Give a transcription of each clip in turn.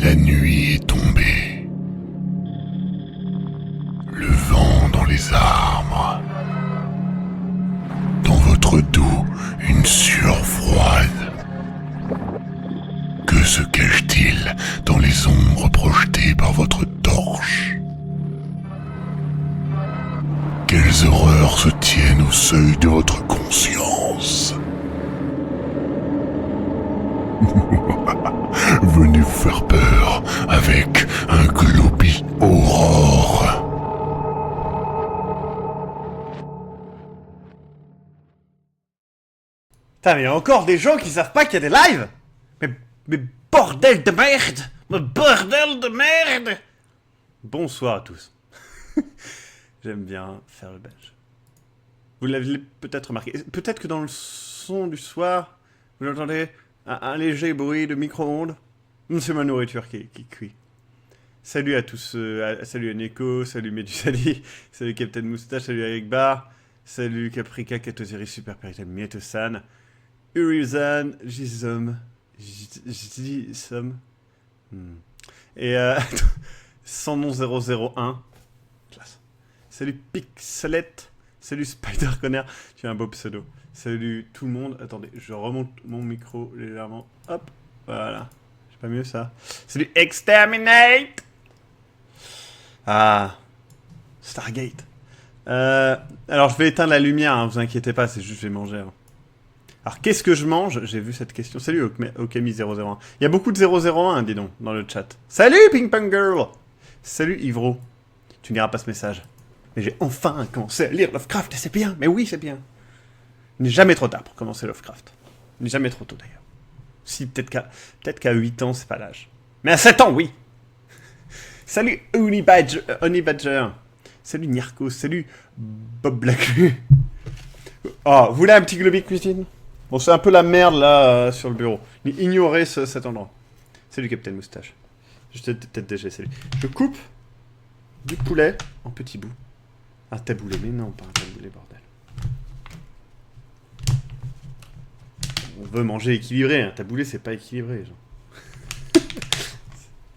La nuit est tombée. Le vent dans les arbres. Dans votre dos, une sueur froide. Que se cache-t-il dans les ombres projetées par votre torche? Quelles horreurs se tiennent au seuil de votre conscience? Venez vous faire peur avec un Globi Aurore. Putain, mais il y a encore des gens qui savent pas qu'il y a des lives. Mais bordel de merde. Mais bordel de merde. Bonsoir à tous. J'aime bien faire le belge. Vous l'avez peut-être remarqué. Peut-être que dans le son du soir, vous entendez un léger bruit de micro-ondes. C'est ma nourriture qui cuit. Salut à tous. Salut à Neko, salut Medusali, salut Captain Moustache, salut Eric Bar, salut Caprica, Katoziri, Super Peritel, Mieto-san, Urizan, Jizom, et sans nom 001. Classe. Salut Pixelette, salut Spider Conner, tu as un beau pseudo. Salut tout le monde. Attendez, je remonte mon micro légèrement. Hop, voilà. C'est pas mieux ça. Salut Exterminate. Ah, Stargate. Alors je vais éteindre la lumière, hein, vous inquiétez pas, c'est juste je vais manger. Hein. Alors qu'est-ce que je mange? J'ai vu cette question. Salut Okami001. Il y a beaucoup de 001, dis donc, dans le chat. Salut Ping Pong Girl. Salut Ivro. Tu n'iras pas ce message. Mais j'ai enfin commencé à lire Lovecraft et c'est bien. Mais oui, c'est bien. Il n'est jamais trop tard pour commencer Lovecraft. Il n'est jamais trop tôt d'ailleurs. Si, peut-être qu'à 8 ans, c'est pas l'âge. Mais à 7 ans, oui. Salut Honey Badger. Salut Nirko. Salut Bob Blackley. Oh, vous voulez un petit globi cuisine? Bon, c'est un peu la merde là sur le bureau. Ignorez cet endroit. Salut Captain Moustache. Je tête DG, salut. Je coupe du poulet en petits bouts. Un taboulé, mais non, pas un taboulé, bordel. On veut manger équilibré, un taboulé c'est pas équilibré, genre.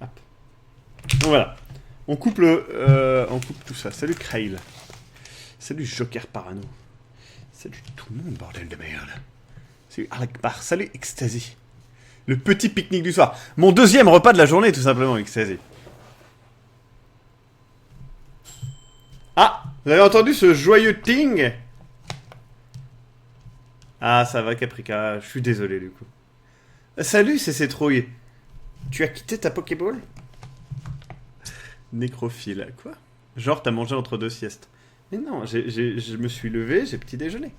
Hop. Donc voilà. On coupe tout ça. Salut Krail. Salut Joker Parano. Salut tout le monde, bordel de merde. Salut Alec Bar. Salut Ecstasy. Le petit pique-nique du soir. Mon deuxième repas de la journée, tout simplement, Ecstasy. Ah, vous avez entendu ce joyeux ting? Ah, ça va, Caprica. Je suis désolé, du coup. Salut, c'est Trouille. Tu as quitté ta Pokéball? Nécrophile. Quoi? Genre, t'as mangé entre deux siestes. Mais non, je me suis levé, j'ai petit déjeuner.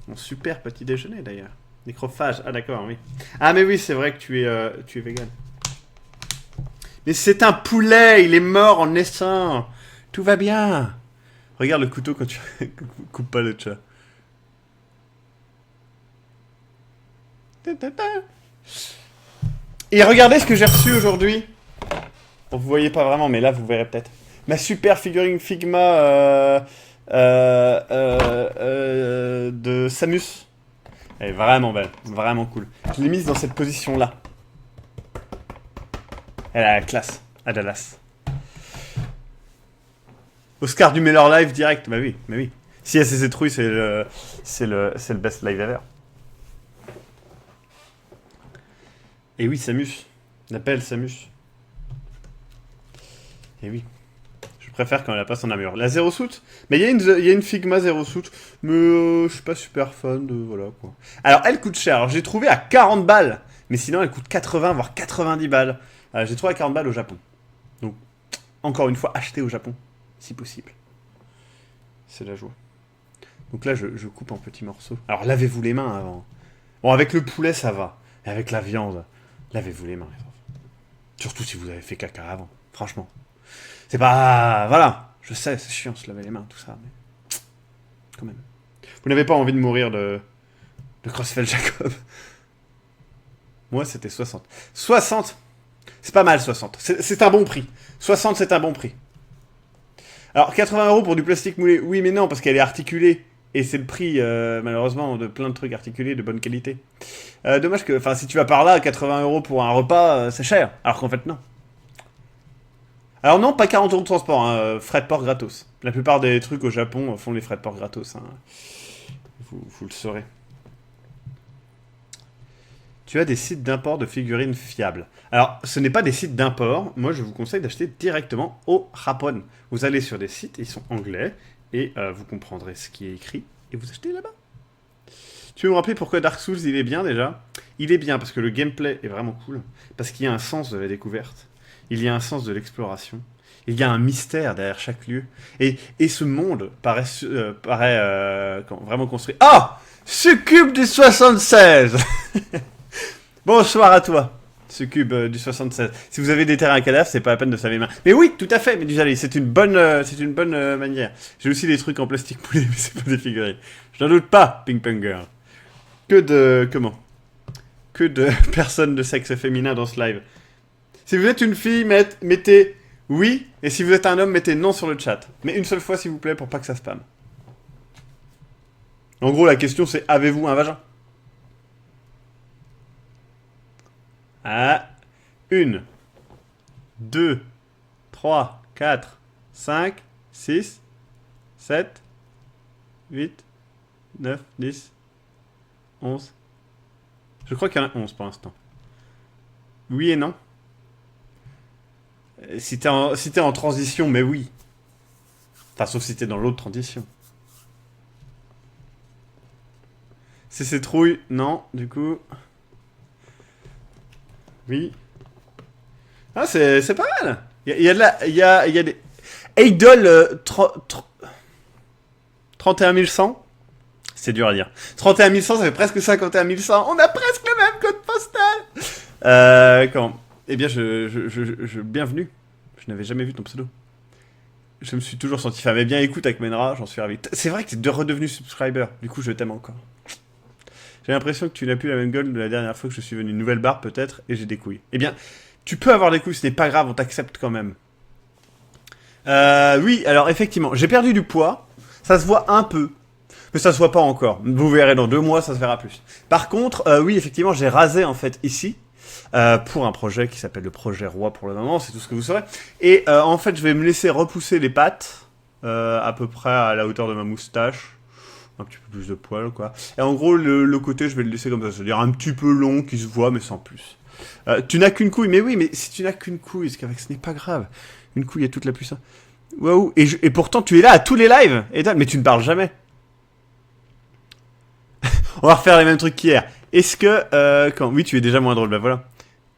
Mon super petit déjeuner, d'ailleurs. Nécrophage. Ah, d'accord, oui. Ah, mais oui, c'est vrai que tu es vegan. Mais c'est un poulet, il est mort en naissant. Tout va bien. Regarde le couteau quand tu coupes pas le chat. Et regardez ce que j'ai reçu aujourd'hui. Bon, vous voyez pas vraiment, mais là vous verrez peut-être. Ma super figurine Figma de Samus. Elle est vraiment belle, vraiment cool. Je l'ai mise dans cette position-là. Elle a la classe, à Dallas. Oscar du Miller Live direct, bah oui, mais oui. Si SSC Trouille, c'est le best live ever. Et oui, Samus. L'appelle Samus. Et oui. Je préfère quand elle a pas son armure. La Zero Suit. Mais il y a une Figma Zero Suit. Mais je suis pas super fan de... Voilà, quoi. Alors, elle coûte cher. Alors, j'ai trouvé à 40 balles. Mais sinon, elle coûte 80, voire 90 balles. J'ai trouvé à 40 balles au Japon. Donc, encore une fois, acheter au Japon. Si possible. C'est la joie. Donc là, je coupe en petits morceaux. Alors, lavez-vous les mains avant. Bon, avec le poulet, ça va. Et avec la viande, lavez-vous les mains. Surtout si vous avez fait caca avant. Franchement. C'est pas... Voilà. Je sais, c'est chiant se laver les mains, tout ça. Mais... Quand même. Vous n'avez pas envie de mourir de Crossfell Jacob. Moi, c'était 60. 60 C'est pas mal, 60. C'est un bon prix. 60, c'est un bon prix. Alors, 80 € pour du plastique moulé. Oui, mais non, parce qu'elle est articulée. Et c'est le prix, malheureusement, de plein de trucs articulés de bonne qualité. Dommage que, enfin, si tu vas par là, 80 € pour un repas, c'est cher. Alors qu'en fait, non. Alors non, pas 40 € de transport, hein, frais de port gratos. La plupart des trucs au Japon font les frais de port gratos. Hein. Vous le saurez. Tu as des sites d'import de figurines fiables. Alors, ce n'est pas des sites d'import. Moi, je vous conseille d'acheter directement au Japon. Vous allez sur des sites, ils sont anglais, et vous comprendrez ce qui est écrit, et vous achetez là-bas. Tu veux me rappeler pourquoi Dark Souls, il est bien déjà? Il est bien parce que le gameplay est vraiment cool, parce qu'il y a un sens de la découverte, il y a un sens de l'exploration, il y a un mystère derrière chaque lieu, et ce monde paraît vraiment construit. Ah! Succube du 76. Bonsoir à toi, Succube du 76. Si vous avez déterré un cadavre, c'est pas la peine de savoir les mains. Mais oui, tout à fait, Médusalé, c'est une bonne manière. J'ai aussi des trucs en plastique poulet, mais c'est pas des figurines. Je n'en doute pas, Ping Pong Girl. Que de personnes de sexe féminin dans ce live. Si vous êtes une fille, mettez oui, et si vous êtes un homme, mettez non sur le chat. Mais une seule fois, s'il vous plaît, pour pas que ça spamme. En gros, la question c'est, avez-vous un vagin? Ah, 1, 2, 3, 4, 5, 6, 7, 8, 9, 10, 11. Je crois qu'il y en a 11 pour l'instant. Oui et non. Si t'es en transition, mais oui. Enfin, sauf si t'es dans l'autre transition. C'est trouille, non, du coup... Oui. Ah, c'est pas mal. Il y a des... Idol 31 100. C'est dur à dire. 31 100, ça fait presque 51 100. On a presque le même code postal. Comment? Eh bien, bienvenue. Je n'avais jamais vu ton pseudo. Je me suis toujours senti femme. Eh bien, écoute, Akmenra, j'en suis ravi. C'est vrai que t'es redevenu subscriber. Du coup, je t'aime encore. J'ai l'impression que tu n'as plus la même gueule de la dernière fois que je suis venu. Une nouvelle barbe peut-être, et j'ai des couilles. Eh bien, tu peux avoir des couilles, ce n'est pas grave, on t'accepte quand même. Oui, alors effectivement, j'ai perdu du poids. Ça se voit un peu, mais ça se voit pas encore. Vous verrez dans 2 mois, ça se verra plus. Par contre, oui, effectivement, j'ai rasé en fait ici. Pour un projet qui s'appelle le projet Roi pour le moment, c'est tout ce que vous saurez. Et en fait, je vais me laisser repousser les pattes, à peu près à la hauteur de ma moustache. Un petit peu plus de poils, quoi. Et en gros, le côté, je vais le laisser comme ça. C'est-à-dire un petit peu long, qui se voit, mais sans plus. Tu n'as qu'une couille. Mais oui, mais si tu n'as qu'une couille, c'est qu'avec ce n'est pas grave. Une couille est toute la puissance. Waouh. Et pourtant, tu es là à tous les lives. Mais tu ne parles jamais. On va refaire les mêmes trucs qu'hier. Est-ce que... Oui, tu es déjà moins drôle. Bah voilà.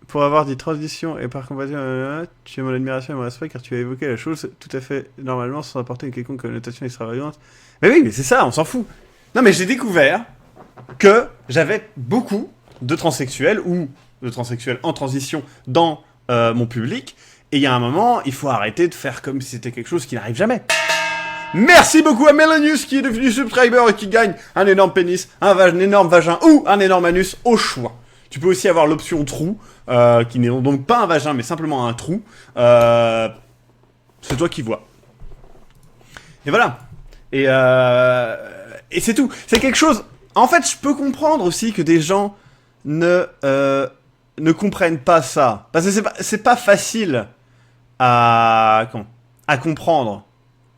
Pour avoir dit transition et par comparaison, tu as mon admiration et mon respect car tu as évoqué la chose tout à fait normalement sans apporter une quelconque connotation extravagante. Mais oui, mais c'est ça, on s'en fout. Non, mais j'ai découvert que j'avais beaucoup de transsexuels ou de transsexuels en transition dans mon public. Et il y a un moment, il faut arrêter de faire comme si c'était quelque chose qui n'arrive jamais. Merci beaucoup à Melanius qui est devenu subscriber et qui gagne un énorme pénis, un énorme vagin ou un énorme anus au choix. Tu peux aussi avoir l'option trou, qui n'est donc pas un vagin, mais simplement un trou. C'est toi qui vois. Et voilà. Et c'est tout. C'est quelque chose... En fait, je peux comprendre aussi que des gens ne comprennent pas ça. Parce que c'est pas facile à comprendre.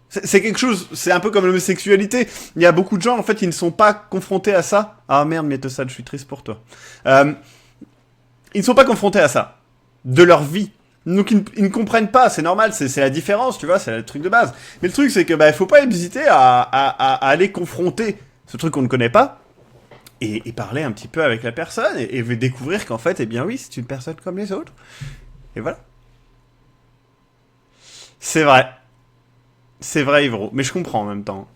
C'est quelque chose... C'est un peu comme l'homosexualité. Il y a beaucoup de gens, en fait, qui ne sont pas confrontés à ça. Ah merde, Mietosad, je suis triste pour toi. Ils ne sont pas confrontés à ça. De leur vie. Donc ils ne comprennent pas, c'est normal, c'est la différence, tu vois, c'est le truc de base. Mais le truc c'est que faut pas hésiter à aller confronter ce truc qu'on ne connaît pas et parler un petit peu avec la personne et découvrir qu'en fait, eh bien oui, c'est une personne comme les autres. Et voilà. C'est vrai. C'est vrai, Ivro, mais je comprends en même temps.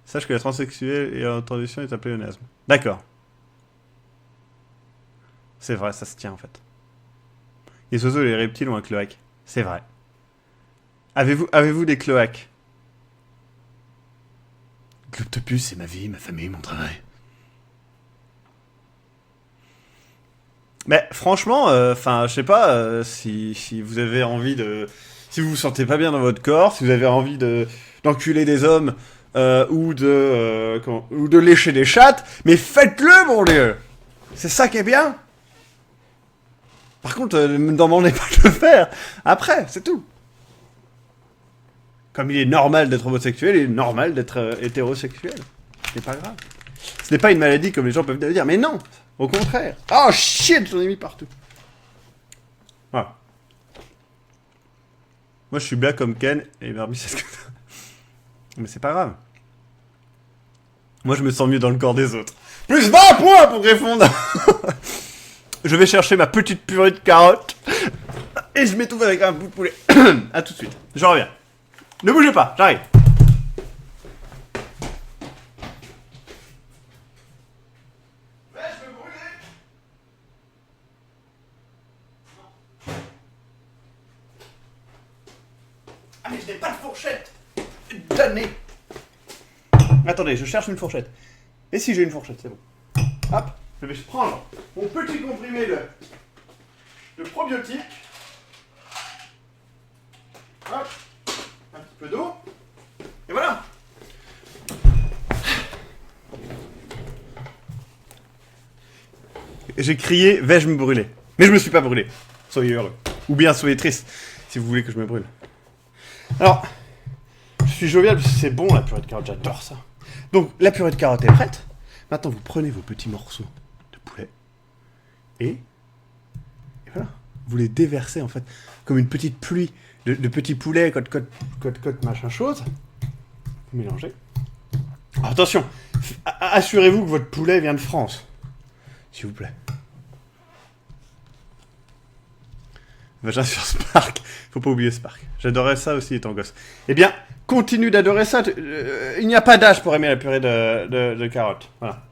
Sache que la transsexuelle et en transition est un pléonasme. D'accord. C'est vrai, ça se tient en fait. Les oiseaux et les reptiles ont un cloaque. C'est vrai. Avez-vous des cloaques? L'octopus, c'est ma vie, ma famille, mon travail. Mais franchement, je sais pas si vous avez envie de... Si vous vous sentez pas bien dans votre corps, si vous avez envie d'enculer des hommes ou de lécher des chattes, mais faites-le, mon Dieu. C'est ça qui est bien. Par contre, ne me demandez pas de le faire. Après, c'est tout. Comme il est normal d'être homosexuel, il est normal d'être hétérosexuel. C'est pas grave. Ce n'est pas une maladie comme les gens peuvent le dire, mais non, au contraire. Oh shit, j'en ai mis partout. Voilà. Moi, je suis black comme Ken, et Barbie, c'est ce que... Mais c'est pas grave. Moi, je me sens mieux dans le corps des autres. Plus 20 points pour répondre. Je vais chercher ma petite purée de carottes. Et je m'étouffe avec un bout de poulet. A tout de suite. Je reviens. Ne bougez pas, j'arrive. Ouais, je vais brûler. Ah, mais je n'ai pas de fourchette. Damné. Attendez, je cherche une fourchette. Et si j'ai une fourchette, c'est bon. Hop, je vais prendre mon petit comprimé de probiotique. Hop, un petit peu d'eau. Et voilà. J'ai crié, vais-je me brûler? Mais je me suis pas brûlé. Soyez heureux. Ou bien soyez triste, si vous voulez que je me brûle. Alors, je suis jovial parce que c'est bon la purée de carottes, j'adore ça. Donc, la purée de carottes est prête. Maintenant, vous prenez vos petits morceaux de poulet et voilà. Vous les déversez en fait comme une petite pluie de petits poulets, côte, machin chose. Vous mélangez. Alors, attention, assurez-vous que votre poulet vient de France, s'il vous plaît. Vagin sur Spark, faut pas oublier Spark. J'adorais ça aussi étant gosse. Eh bien, continue d'adorer ça. Il n'y a pas d'âge pour aimer la purée de carottes. Voilà.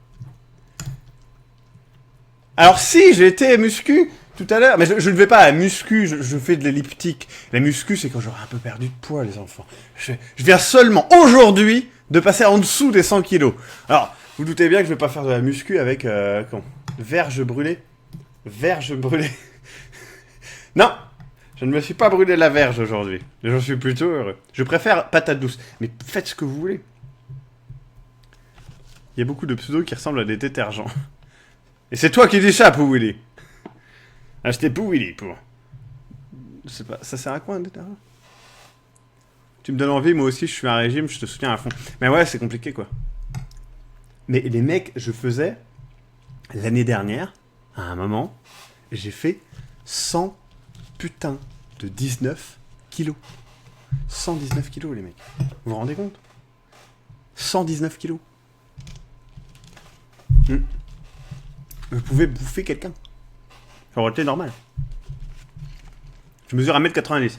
Alors si, j'ai été muscu tout à l'heure, mais je ne vais pas à muscu, je fais de l'elliptique. La muscu, c'est quand j'aurai un peu perdu de poids, les enfants. Je viens seulement aujourd'hui de passer en dessous des 100 kilos. Alors, vous doutez bien que je ne vais pas faire de la muscu avec verge brûlée. Verge brûlée. Non, je ne me suis pas brûlé la verge aujourd'hui. J'en suis plutôt heureux. Je préfère patate douce. Mais faites ce que vous voulez. Il y a beaucoup de pseudos qui ressemblent à des détergents. Et c'est toi qui dis ça, Pouwilly. Achetez Pouwilly pour... Je sais pas, ça sert à quoi un détergent? Tu me donnes envie, moi aussi je suis un régime, je te soutiens à fond. Mais ouais, c'est compliqué quoi. Mais les mecs, je faisais... L'année dernière, à un moment, j'ai fait 100 putain de 19 kilos. 119 kilos, les mecs. Vous vous rendez compte? 119 kilos. Vous pouvez bouffer quelqu'un. Ça aurait été normal. Je mesure 1m90.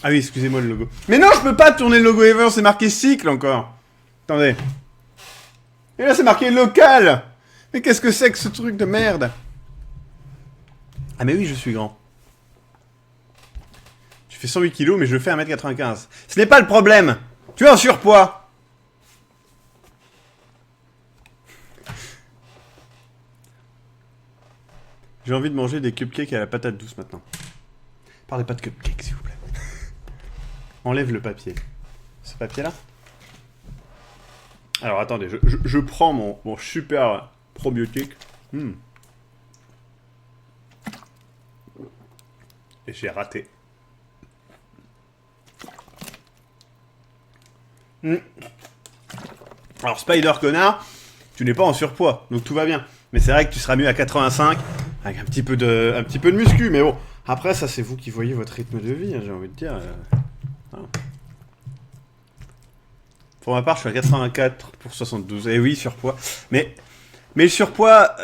Ah oui, excusez-moi le logo. Mais non, je peux pas tourner le logo Ever, c'est marqué cycle encore. Attendez. Et là, c'est marqué local. Mais qu'est-ce que c'est que ce truc de merde? Ah mais oui, je suis grand. Je fais 108 kilos, mais je fais 1m95. Ce n'est pas le problème. Tu es en surpoids. J'ai envie de manger des cupcakes à la patate douce maintenant. Parlez pas de cupcakes, s'il vous plaît. Enlève le papier. Ce papier-là. Alors attendez, je prends mon super probiotique. Et j'ai raté. Alors Spider connard, tu n'es pas en surpoids, donc tout va bien. Mais c'est vrai que tu seras mieux à 85, avec un petit peu de muscu, mais bon. Après, ça c'est vous qui voyez votre rythme de vie, hein, j'ai envie de dire. Voilà. Pour ma part, je suis à 84 pour 72. Et oui, surpoids. Mais le surpoids,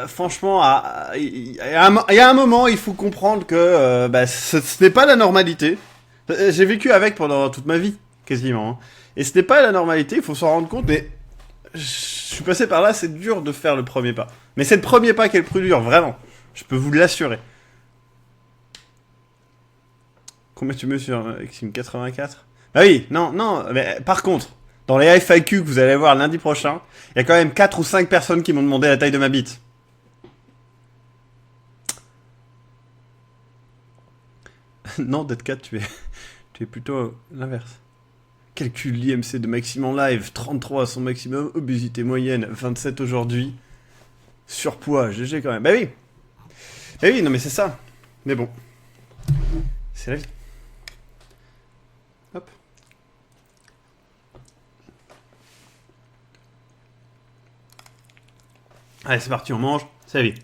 franchement, il y a un moment, il faut comprendre que ce n'est pas la normalité. J'ai vécu avec pendant toute ma vie, quasiment. Hein. Et ce n'est pas la normalité, il faut s'en rendre compte. Mais je suis passé par là, c'est dur de faire le premier pas. Mais c'est le premier pas qui est le plus dur, vraiment. Je peux vous l'assurer. Combien tu mesures, Maxime? 84? Ah oui, non, mais par contre, dans les FAQ que vous allez voir lundi prochain, il y a quand même 4 ou 5 personnes qui m'ont demandé la taille de ma bite. Non, Dead4, tu es plutôt l'inverse. Calcule l'IMC de Maxime en live, 33 à son maximum, obésité moyenne, 27 aujourd'hui. Surpoids, GG quand même. Bah oui. Bah oui, non mais c'est ça. Mais bon. C'est la vie. Hop. Allez, c'est parti, on mange. C'est la vie.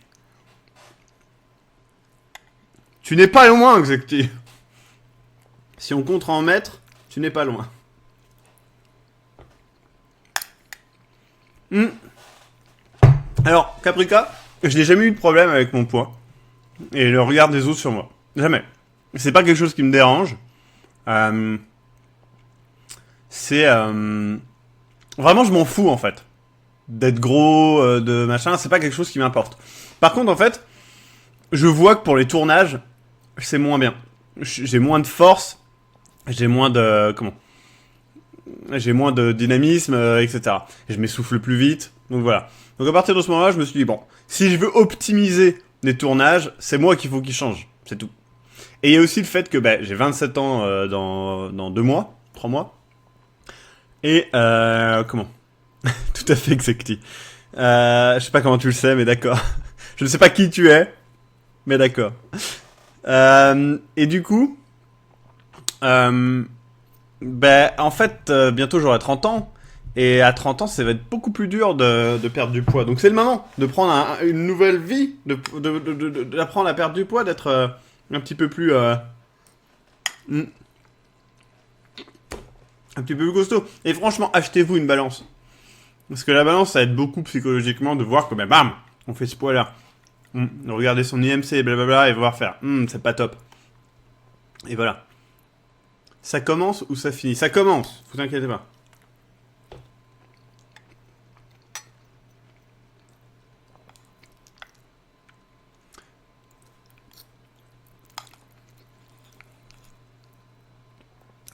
Tu n'es pas loin, Exacti. Si on compte en mètres, tu n'es pas loin. Alors, Caprica, je n'ai jamais eu de problème avec mon poids. Et le regard des autres sur moi. Jamais. C'est pas quelque chose qui me dérange. Vraiment, je m'en fous, en fait. D'être gros, de machin, c'est pas quelque chose qui m'importe. Par contre, en fait, je vois que pour les tournages, c'est moins bien. J'ai moins de force, j'ai moins de... J'ai moins de dynamisme, etc. Et je m'essouffle plus vite, donc voilà. Donc à partir de ce moment-là, je me suis dit, bon, si je veux optimiser les tournages, c'est moi qu'il faut qu'il change, c'est tout. Et il y a aussi le fait que j'ai 27 ans dans 2 mois, 3 mois. Et tout à fait Exacti. Je sais pas comment tu le sais, mais d'accord. Je ne sais pas qui tu es, mais d'accord. Et du coup, en fait, bientôt j'aurai 30 ans. Et à 30 ans, ça va être beaucoup plus dur de perdre du poids. Donc c'est le moment de prendre une nouvelle vie, d'apprendre à perdre du poids, d'être un petit peu plus... un petit peu plus costaud. Et franchement, achetez-vous une balance. Parce que la balance, ça aide beaucoup psychologiquement de voir que, bam, on fait ce poids-là. De regarder son IMC et blablabla et voir faire, c'est pas top. Et voilà. Ça commence ou ça finit? Ça commence, vous inquiétez pas.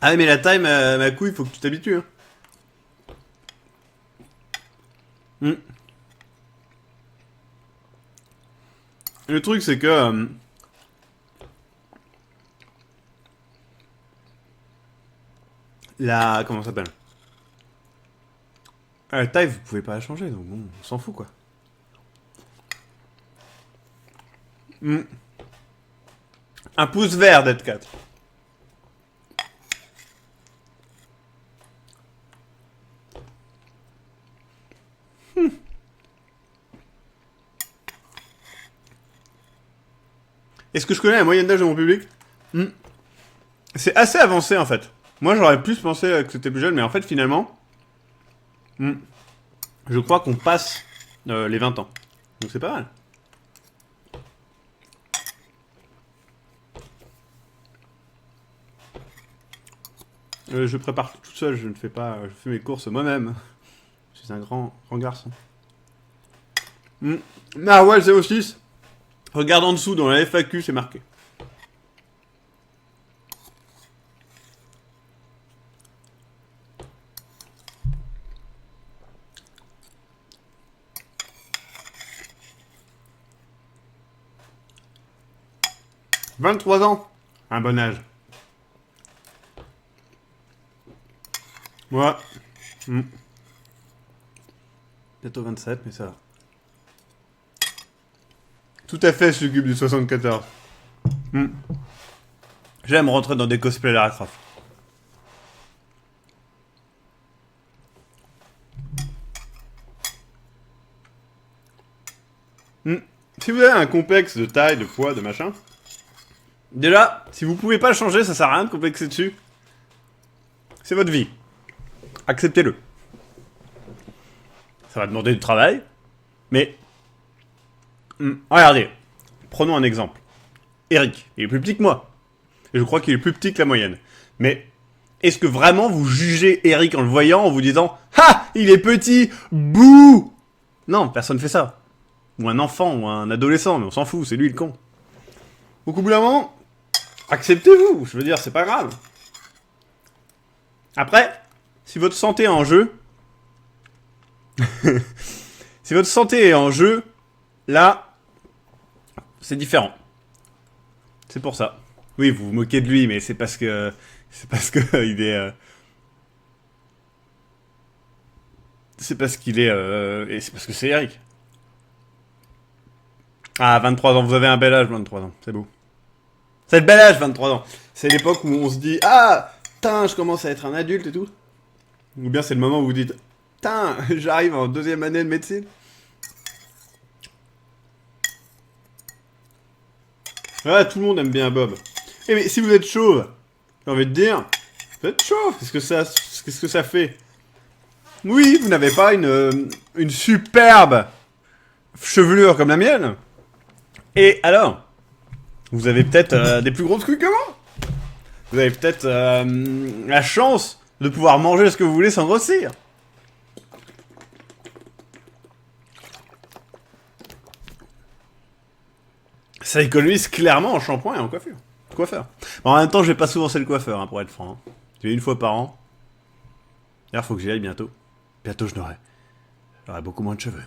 Ah mais la taille, ma couille, faut que tu t'habitues. Le truc, c'est que... comment ça s'appelle? La taille, vous pouvez pas la changer, donc bon, on s'en fout, quoi. Un pouce vert d'être 4. Est-ce que je connais la moyenne d'âge de mon public? C'est assez avancé, en fait. Moi, j'aurais plus pensé que c'était plus jeune, mais en fait, finalement... je crois qu'on passe les 20 ans. Donc c'est pas mal. Je prépare tout seul, je ne fais pas... Je fais mes courses moi-même. Je suis un grand garçon. Ah ouais, le 06. Regarde en dessous, dans la FAQ, c'est marqué. « 23 ans. Un bon âge. Ouais. Bientôt 27, mais ça va. Tout à fait, ce cube du 74. J'aime rentrer dans des cosplays Lara Croft. Si vous avez un complexe de taille, de poids, de machin... Déjà, si vous pouvez pas le changer, ça sert à rien de complexer dessus. C'est votre vie. Acceptez-le. Ça va demander du travail, mais... regardez, prenons un exemple. Eric, il est plus petit que moi. Et je crois qu'il est plus petit que la moyenne. Mais est-ce que vraiment vous jugez Eric en le voyant, en vous disant « Ah, il est petit, bouh !» Non, personne fait ça. Ou un enfant, ou un adolescent, mais on s'en fout, c'est lui le con. Donc au bout d'un moment, acceptez-vous, je veux dire, c'est pas grave. Après, si votre santé est en jeu... si votre santé est en jeu, là, c'est différent. C'est pour ça. Oui, vous vous moquez de lui, mais c'est parce que... C'est parce que il est... C'est parce qu'il est... Et c'est parce que c'est Eric. Ah, 23 ans, vous avez un bel âge, 23 ans, c'est beau. C'est le bel âge, 23 ans. C'est l'époque où on se dit, ah, putain, je commence à être un adulte et tout. Ou bien c'est le moment où vous dites, putain, j'arrive en 2e année de médecine. Ouais, tout le monde aime bien Bob. Eh mais si vous êtes chauve, j'ai envie de dire, vous êtes chauve, qu'est-ce que ça fait? Oui, vous n'avez pas une superbe chevelure comme la mienne. Et alors, vous avez peut-être des plus grosses couilles que moi. Vous avez peut-être la chance de pouvoir manger ce que vous voulez sans grossir. Ça économise clairement en shampoing et en coiffure. Coiffeur. Bon, en même temps, je vais pas souvent chez le coiffeur, hein, pour être franc. Hein. Je vais une fois par an. D'ailleurs, faut que j'y aille bientôt. Bientôt, j'aurai beaucoup moins de cheveux.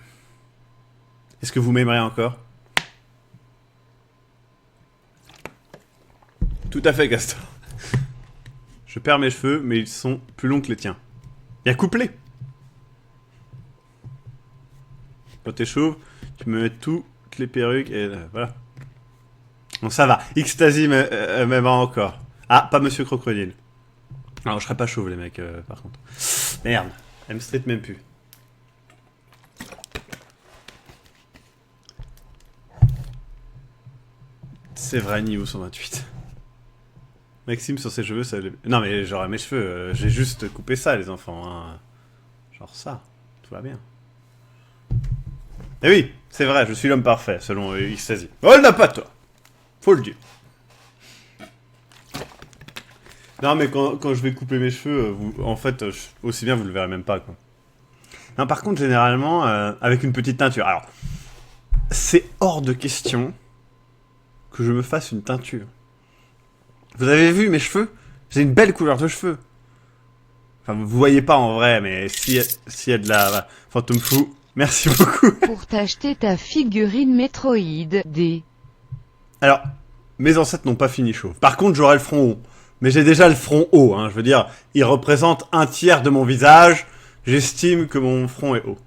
Est-ce que vous m'aimerez encore? Tout à fait, Gaston. Je perds mes cheveux, mais ils sont plus longs que les tiens. Il y a couplé. Quand t'es chauve, tu me mets toutes les perruques et voilà. Bon, ça va. Xtasy m'aimera encore. Ah, pas Monsieur Crocodile. Alors, je serais pas chauve, les mecs, par contre. Merde. M-Street même plus. C'est vrai, Nio 128. Maxime sur ses cheveux, ça... Non mais j'aurais mes cheveux, j'ai juste coupé ça les enfants, hein. Genre ça, tout va bien. Et oui, c'est vrai, je suis l'homme parfait, selon Xtasy. Oh, elle n'a pas toi. Faut le dire. Non mais quand je vais couper mes cheveux, en fait, aussi bien vous le verrez même pas, quoi. Non, par contre, généralement, avec une petite teinture. Alors, c'est hors de question que je me fasse une teinture. Vous avez vu mes cheveux? J'ai une belle couleur de cheveux. Enfin, vous voyez pas en vrai, mais s'il y a de la fantôme fou, merci beaucoup. Pour t'acheter ta figurine Metroid D. Alors, mes ancêtres n'ont pas fini chauve. Par contre, j'aurai le front haut. Mais j'ai déjà le front haut, hein. Je veux dire, il représente 1/3 de mon visage. J'estime que mon front est haut.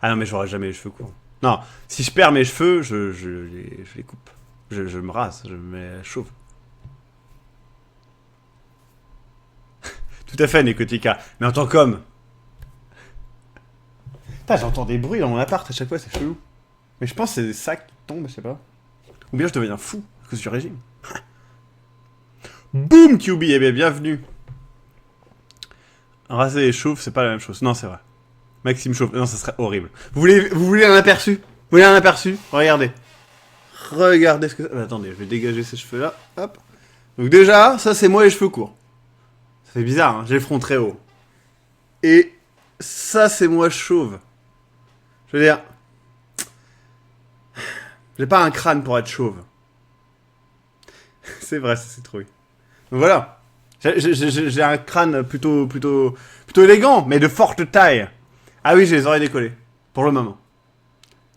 Ah non, mais j'aurai jamais les cheveux courts. Non, si je perds mes cheveux, je les coupe. Je me rase, je me mets chauve. Tout à fait, Nekotika. Mais en tant qu'homme. Putain, j'entends des bruits dans mon appart à chaque fois, c'est chelou. Mais je pense que c'est des sacs qui tombent, je sais pas. Ou bien je deviens fou à cause du régime. Boum, QB, eh bien, bienvenue. Raser et chauve, c'est pas la même chose. Non, c'est vrai. Maxime chauve, non, ça serait horrible. Vous voulez un aperçu? Vous voulez un aperçu? Regardez. Regardez ce que... attendez, je vais dégager ces cheveux-là. Hop. Donc déjà, ça c'est moi les cheveux courts. Ça fait bizarre, hein, j'ai le front très haut. Et ça c'est moi chauve. Je veux dire... J'ai pas un crâne pour être chauve. C'est vrai, c'est trouille. Donc voilà. J'ai un crâne plutôt élégant, mais de forte taille. Ah oui, j'ai les oreilles décollées. Pour le moment.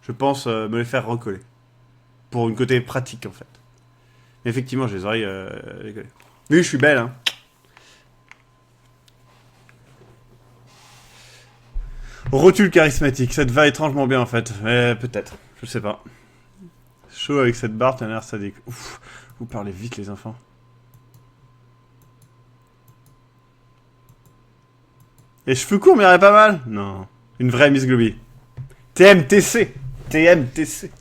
Je pense me les faire recoller. Pour une côté pratique, en fait. Mais effectivement, j'ai les oreilles décollées. Oui, je suis belle, hein. Rotule charismatique, ça te va étrangement bien, en fait. Mais peut-être, je sais pas. Chaud avec cette barre, t'as l'air sadique. Ouf, vous parlez vite, les enfants. Les cheveux courts m'iraient pas mal? Non. Une vraie Miss Globy. TMTC. TMTC.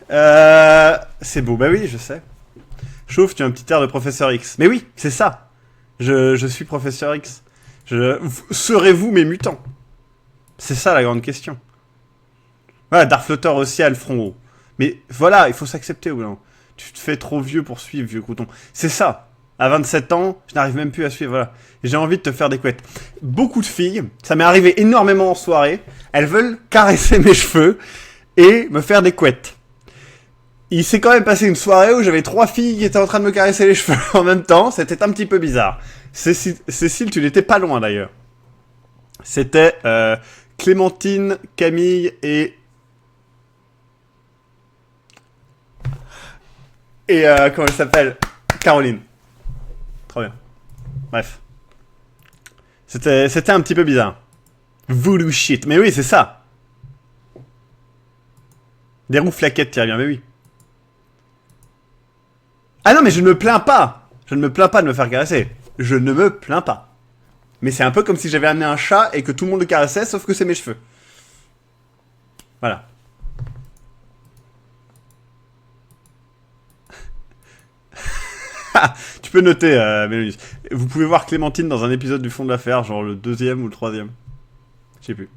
C'est beau, bah oui, je sais. Chauve, tu as un petit air de Professeur X. Mais oui, c'est ça. Je suis Professeur X. Serez-vous mes mutants? C'est ça la grande question. Voilà, Darflutter aussi a le front haut. Mais voilà, il faut s'accepter ou non. Tu te fais trop vieux pour suivre, vieux couton. C'est ça. À 27 ans, je n'arrive même plus à suivre, voilà. Et j'ai envie de te faire des couettes. Beaucoup de filles, ça m'est arrivé énormément en soirée, elles veulent caresser mes cheveux et me faire des couettes. Il s'est quand même passé une soirée où j'avais 3 filles qui étaient en train de me caresser les cheveux en même temps, c'était un petit peu bizarre. Cécile, tu n'étais pas loin d'ailleurs. C'était Clémentine, Camille et... Et comment elle s'appelle? Caroline. Trop bien. Bref. C'était un petit peu bizarre. Voodoo shit. Mais oui, c'est ça. Des roues flaquettes, tiens bien, mais oui. Ah non, mais je ne me plains pas. Je ne me plains pas de me faire caresser. Je ne me plains pas. Mais c'est un peu comme si j'avais amené un chat et que tout le monde le caressait, sauf que c'est mes cheveux. Voilà. Tu peux noter, Mélanie. Vous pouvez voir Clémentine dans un épisode du Fond de l'Affaire, genre le 2e ou le 3e. Je sais plus.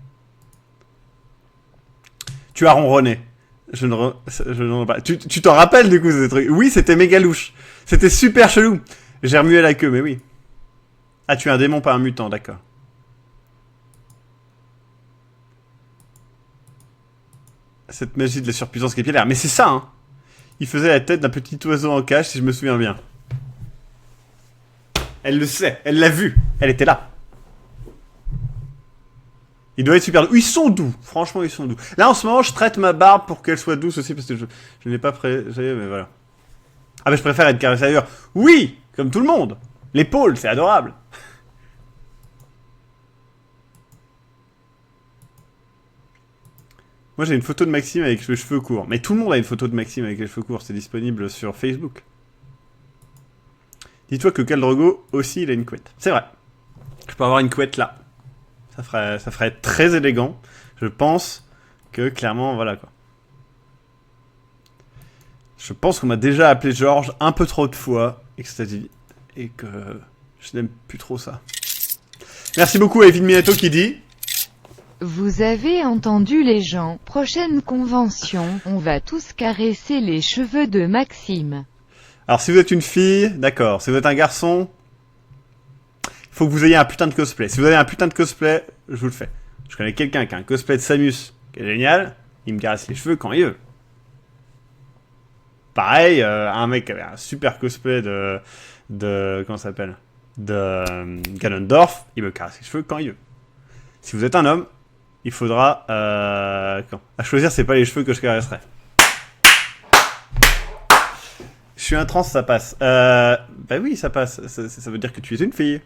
Tu as ronronné. Je ne pas. Tu t'en rappelles du coup ces trucs? Oui, c'était méga louche. C'était super chelou. J'ai remué la queue, mais oui. Ah, tu es un démon, pas un mutant, d'accord. Cette magie de la surpuissance capillaire. Mais c'est ça, hein. Il faisait la tête d'un petit oiseau en cage, si je me souviens bien. Elle le sait, elle l'a vu. Elle était là. Il doit être super doux. Ils sont doux. Franchement, ils sont doux. Là, en ce moment, je traite ma barbe pour qu'elle soit douce aussi, parce que je n'ai pas prêté, mais voilà. Ah, mais je préfère être caressé ailleurs. Oui, comme tout le monde. L'épaule, c'est adorable. Moi, j'ai une photo de Maxime avec les cheveux courts. Mais tout le monde a une photo de Maxime avec les cheveux courts. C'est disponible sur Facebook. Dis-toi que Khal Drogo aussi, il a une couette. C'est vrai. Je peux avoir une couette là. Ça ferait très élégant. Je pense que, clairement, voilà quoi. Je pense qu'on m'a déjà appelé Georges un peu trop de fois, et que je n'aime plus trop ça. Merci beaucoup à Evin Minato qui dit... Vous avez entendu les gens, prochaine convention, on va tous caresser les cheveux de Maxime. Alors si vous êtes une fille, d'accord. Si vous êtes un garçon, il faut que vous ayez un putain de cosplay. Si vous avez un putain de cosplay, je vous le fais. Je connais quelqu'un qui a un cosplay de Samus, qui est génial, il me caresse les cheveux quand il veut. Pareil, un mec qui avait un super cosplay de comment ça s'appelle, de Ganondorf, il me caresse les cheveux quand il veut. Si vous êtes un homme, il faudra à choisir, c'est pas les cheveux que je caresserai. Je suis un trans, ça passe. Bah oui, ça passe. Ça veut dire que tu es une fille.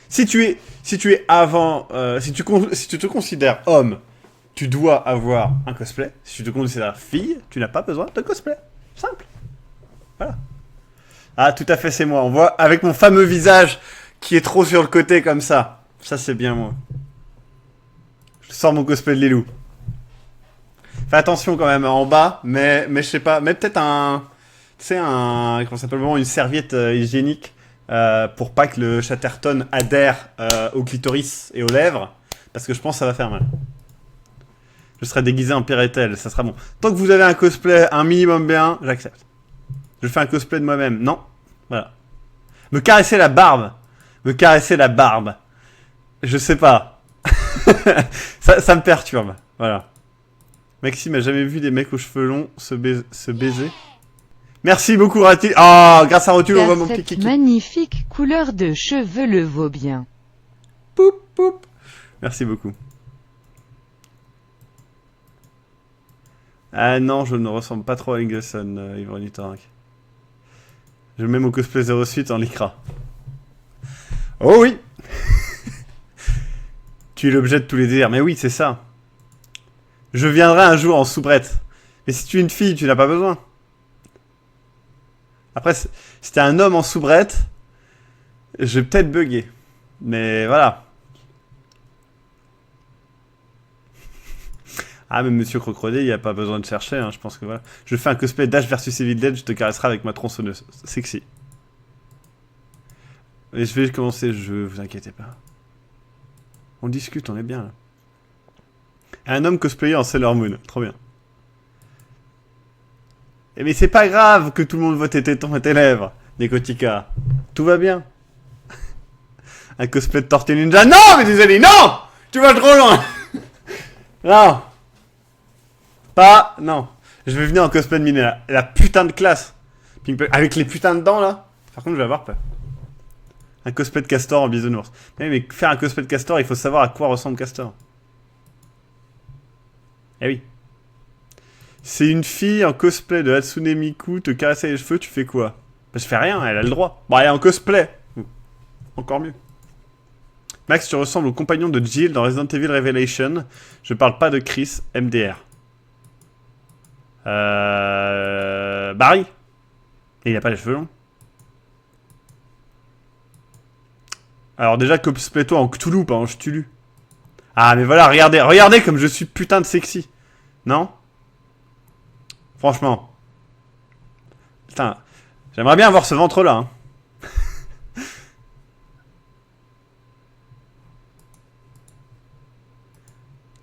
Si tu es avant, si tu te considères homme, tu dois avoir un cosplay. Si tu te considères fille, tu n'as pas besoin de cosplay. Simple. Voilà. Ah, tout à fait, c'est moi. On voit avec mon fameux visage qui est trop sur le côté comme ça. Ça, c'est bien moi. Je sors mon cosplay de Lilou. Fais attention quand même en bas, mais je sais pas, mais peut-être tu sais, comment ça s'appelle, une serviette hygiénique pour pas que le Chatterton adhère au clitoris et aux lèvres, parce que je pense que ça va faire mal. Je serai déguisé en Pyrétel, ça sera bon. Tant que vous avez un cosplay un minimum bien, j'accepte. Je fais un cosplay de moi-même, non, voilà. Me caresser la barbe, je sais pas. ça me perturbe, voilà. Maxime a jamais vu des mecs aux cheveux longs se baiser. Merci beaucoup, Ratil. Oh, grâce à Rotul, on voit mon Cette kiki. magnifique couleur de cheveux le vaut bien. Poup, poup. Merci beaucoup. Ah non, je ne ressemble pas trop à Ingleson, Yvonne Tarak. Je mets mon cosplay 08 en lycra. Oh oui. Tu es l'objet de tous les désirs. Mais oui, c'est ça. Je viendrai un jour en soubrette. Mais si tu es une fille, tu n'as pas besoin. Après, si t'es un homme en soubrette, je vais peut-être bugger. Mais voilà. Ah, mais Monsieur Crocodile, il n'y a pas besoin de chercher, hein, je pense que voilà. Je fais un cosplay d'Ash versus Evil Dead, je te caresserai avec ma tronçonneuse. Sexy. Et je vais commencer le jeu, vous inquiétez pas. On discute, on est bien là. Un homme cosplayé en Sailor Moon, trop bien. Eh mais c'est pas grave que tout le monde voit tes tétons et tes lèvres, Nekotika. Tout va bien. Un cosplay de Tortue Ninja. Non, mais désolé, non. Tu vas trop loin. Non. Pas, non. Je vais venir en cosplay de Miné, la putain de classe. Avec les putains de dents, là. Par contre, je vais avoir peur. Un cosplay de Castor en bisounours. Mais faire un cosplay de Castor, il faut savoir à quoi ressemble Castor. Eh oui. C'est une fille en cosplay de Hatsune Miku, te caresser les cheveux, tu fais quoi? Bah, je fais rien, elle a le droit. Bon, elle est en cosplay. Encore mieux. Max, tu ressembles au compagnon de Jill dans Resident Evil Revelation. Je parle pas de Chris, MDR. Barry. Et il a pas les cheveux longs. Alors déjà, cosplay-toi en Cthulhu, pas en Cthulhu. Ah, mais voilà, regardez comme je suis putain de sexy. Non? Franchement. Putain, j'aimerais bien avoir ce ventre-là. Hein.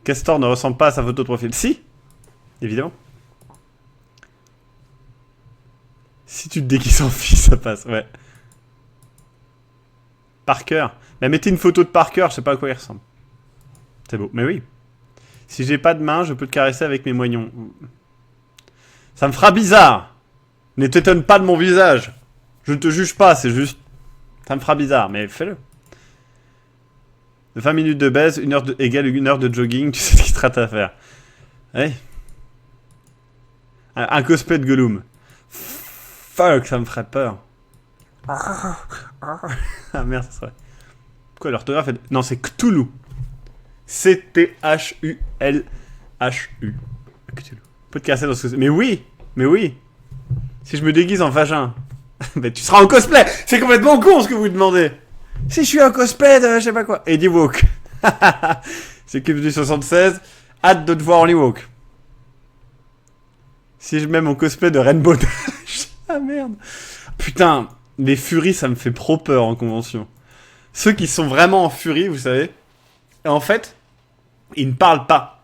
Castor ne ressemble pas à sa photo de profil. Si, évidemment. Si tu te déguises en fille, ça passe, ouais. Parker. Mais mettez une photo de Parker, je sais pas à quoi il ressemble. C'est beau, mais oui. Si j'ai pas de main, je peux te caresser avec mes moignons. Ça me fera bizarre. Ne t'étonne pas de mon visage. Je ne te juge pas, c'est juste... Ça me fera bizarre, mais fais-le. 20 minutes de baise, égale 1 heure de jogging, tu sais ce qu'il te rate à faire. Ouais. Un cosplay de Gollum. Fuck, ça me ferait peur. Ah merde, ça serait... Pourquoi l'orthographe est... Non, c'est Cthulhu. C-T-H-U-L-H-U. Cthulhu. Peut te casser dans ce... Mais oui. Si je me déguise en vagin... Mais tu seras en cosplay. C'est complètement con ce que vous demandez. Si je suis en cosplay de je sais pas quoi. Eddie Walk. C'est Cube du 76. Hâte de te voir en Ewok. Si je mets mon cosplay de Rainbow Dash. Ah merde. Putain, les furies, ça me fait trop peur en convention. Ceux qui sont vraiment en furie, vous savez. Et en fait, ils ne parlent pas.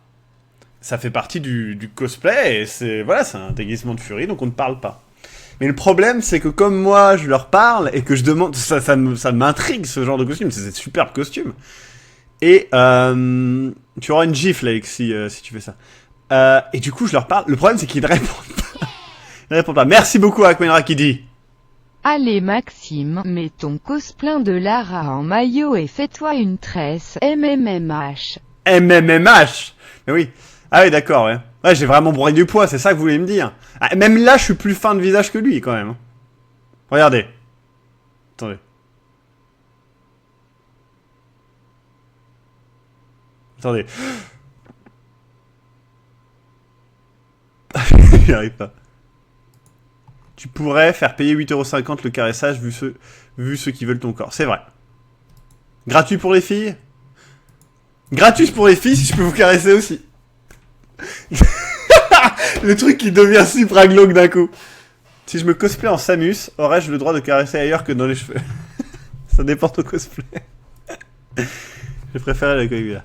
Ça fait partie du cosplay et c'est voilà, c'est un déguisement de furie, donc on ne parle pas. Mais le problème, c'est que comme moi, je leur parle et que je demande... Ça m'intrigue, ce genre de costume. C'est des superbes costumes. Et tu auras une gifle, Alexis, si tu fais ça. Et du coup, je leur parle. Le problème, c'est qu'ils ne répondent pas. Ils ne répondent pas. Merci beaucoup, Akmenra, qui dit... Allez Maxime, mets ton cosplay de Lara en maillot et fais-toi une tresse. MMMH. MMMH. Mais oui. Ah oui, d'accord, ouais. Ouais, j'ai vraiment broyé du poids, c'est ça que vous voulez me dire. Ah, même là, je suis plus fin de visage que lui, quand même. Regardez. Attendez. Attendez. J'y arrive pas. Tu pourrais faire payer 8,50€ le caressage vu ceux qui veulent ton corps. C'est vrai. Gratuit pour les filles. Gratuit pour les filles si je peux vous caresser aussi. Le truc qui devient super glauque d'un coup. Si je me cosplay en Samus, aurais-je le droit de caresser ailleurs que dans les cheveux? Ça dépend de ton cosplay. Je préférais la là.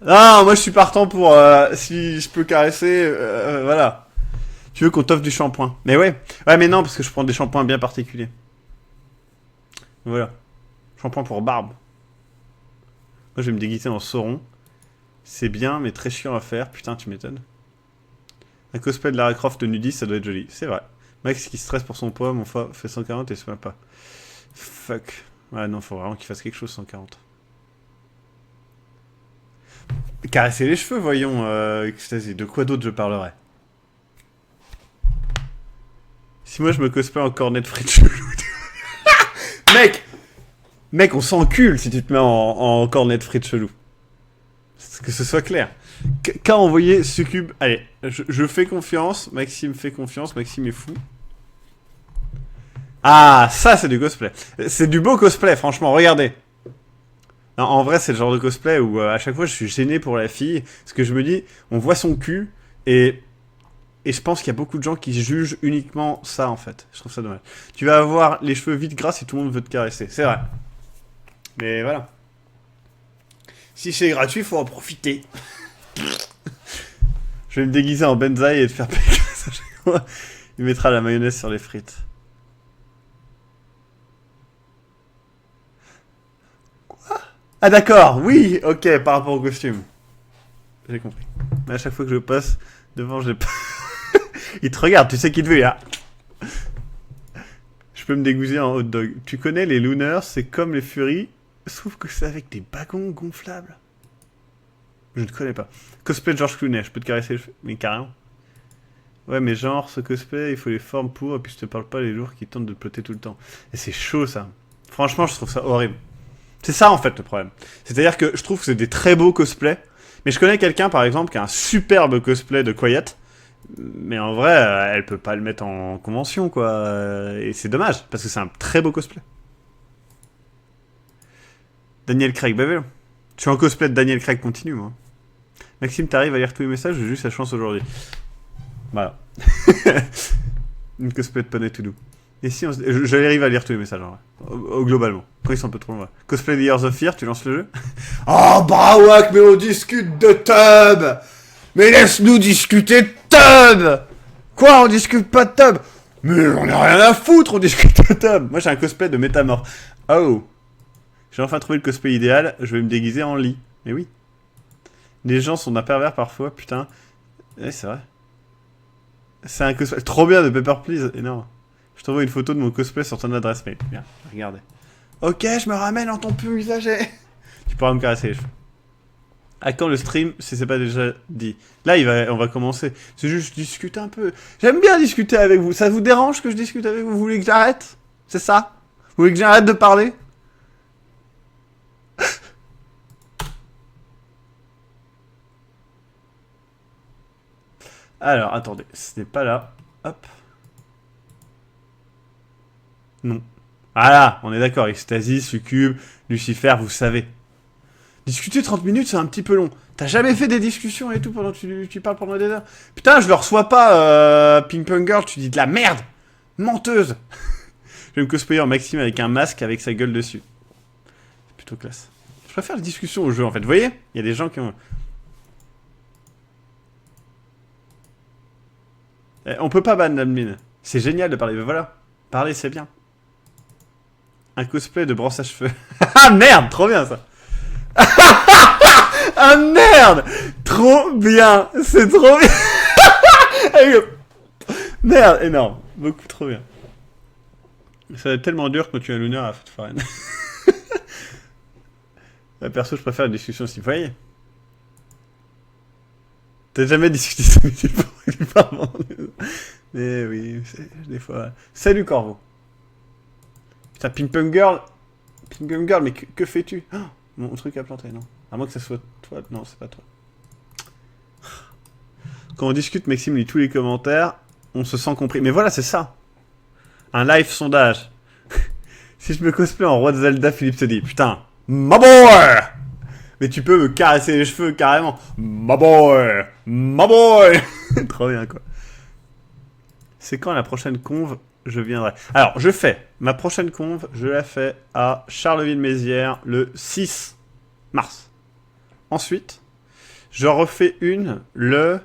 Non, moi je suis partant pour si je peux caresser, voilà. Tu veux qu'on t'offre du shampoing? Mais ouais. Ouais, mais non, parce que je prends des shampoings bien particuliers. Voilà. Shampoing pour barbe. Moi je vais me déguiser en Sauron. C'est bien, mais très chiant à faire. Putain, tu m'étonnes. Un cosplay de Lara Croft de nudiste, ça doit être joli. C'est vrai. Max qui stresse pour son poids, mon fait 140 et se met pas. Fuck. Ouais, non, faut vraiment qu'il fasse quelque chose, 140. Caresser les cheveux, voyons, Ecstasy. De quoi d'autre je parlerai? Si moi je me cosplay en cornet de frites chelou. Mec, on s'encule si tu te mets en cornet de frites chelou. Que ce soit clair. Qu'a envoyé Succube? Allez, je fais confiance. Maxime fait confiance. Maxime est fou. Ah, ça c'est du cosplay. C'est du beau cosplay, franchement. Regardez. Non, en vrai, c'est le genre de cosplay où à chaque fois je suis gêné pour la fille. Parce que je me dis, on voit son cul et je pense qu'il y a beaucoup de gens qui jugent uniquement ça en fait. Je trouve ça dommage. Tu vas avoir les cheveux vite gras si tout le monde veut te caresser. C'est vrai. Mais voilà. Si c'est gratuit, faut en profiter. Je vais me déguiser en Benzaï et te faire pécasse à chaque fois. Il mettra la mayonnaise sur les frites. Quoi? Ah d'accord, oui, ok, par rapport au costume. J'ai compris. Mais à chaque fois que je passe devant, j'ai pas... Il te regarde, tu sais qui te veut, là. Je peux me déguiser en hot dog. Tu connais les Looners, c'est comme les Furies, sauf que c'est avec des bagons gonflables. Je ne connais pas. Cosplay de George Clooney, je peux te caresser les cheveux? Mais carrément. Ouais, mais genre, ce cosplay, il faut les formes pour, et puis je te parle pas les jours qui tentent de te plotter tout le temps. Et c'est chaud, ça. Franchement, je trouve ça horrible. C'est ça, en fait, le problème. C'est-à-dire que je trouve que c'est des très beaux cosplays, mais je connais quelqu'un, par exemple, qui a un superbe cosplay de Quiet, mais en vrai, elle peut pas le mettre en convention, quoi. Et c'est dommage, parce que c'est un très beau cosplay. Daniel Craig, bah vélo. Je suis en cosplay de Daniel Craig continue, moi. Maxime, t'arrives à lire tous les messages, j'ai juste la chance aujourd'hui. Voilà. Une cosplay de Poney to do. Et si j'arrive à lire tous les messages, en vrai. Globalement. Quand ils sont un peu trop longs, ouais. Cosplay de Years of Fear, tu lances le jeu? Oh, Brawak, mais on discute de Tub! Mais laisse-nous discuter de Tub! Quoi, on discute pas de Tub? Mais on a rien à foutre, on discute de Tub! Moi, j'ai un cosplay de Métamorphe. Oh! J'ai enfin trouvé le cosplay idéal, je vais me déguiser en lit. Mais oui. Les gens sont d'un pervers parfois, putain. Ouais, c'est vrai. C'est un cosplay trop bien de Pepper Please, énorme. Je t'envoie une photo de mon cosplay sur ton adresse mail. Bien, regardez. Ok, je me ramène dans ton paysage. Tu pourras me caresser les cheveux. À quand le stream, si c'est pas déjà dit? Là, on va commencer. C'est juste discuter un peu. J'aime bien discuter avec vous. Ça vous dérange que je discute avec vous? Vous voulez que j'arrête? C'est ça? Vous voulez que j'arrête de parler? Alors, attendez. Ce n'est pas là. Hop. Non. Voilà, on est d'accord. Ecstasy, Succube, Lucifer, vous savez. Discuter 30 minutes, c'est un petit peu long. T'as jamais fait des discussions et tout pendant que tu parles pendant des heures? Putain, je le reçois pas, Ping Pong Girl, tu dis de la merde! Menteuse! Je vais me cosplayer en Maxime avec un masque avec sa gueule dessus. C'est plutôt classe. Je préfère les discussions au jeu, en fait. Vous voyez? Il y a des gens qui ont... On peut pas ban l'admin. C'est génial de parler. Mais voilà. Parler, c'est bien. Un cosplay de brosse à cheveux. Ah merde! Trop bien, ça! Ah merde! Trop bien! C'est trop bien! Merde, énorme. Beaucoup trop bien. Ça va être tellement dur quand tu as l'honneur à Fête Foraine. Perso, je préfère une discussion aussi. Vous voyez? T'as jamais discuté ça avec des parents? Mais oui, des fois... Salut Corvo. Putain, Ping Pong Girl... Ping Pong Girl, mais que fais-tu? Oh, mon truc a planté, non? À moins que ça soit toi. Non, c'est pas toi. Quand on discute, Maxime lit tous les commentaires, on se sent compris. Mais voilà, c'est ça. Un live sondage. Si je me cosplay en roi de Zelda, Philippe se dit, putain, ma boy! Mais tu peux me caresser les cheveux carrément. Ma boy! Ma boy! Trop bien, quoi. C'est quand la prochaine conve? Je viendrai. Alors, ma prochaine conve, je la fais à Charleville-Mézières le 6 mars. Ensuite, je refais une le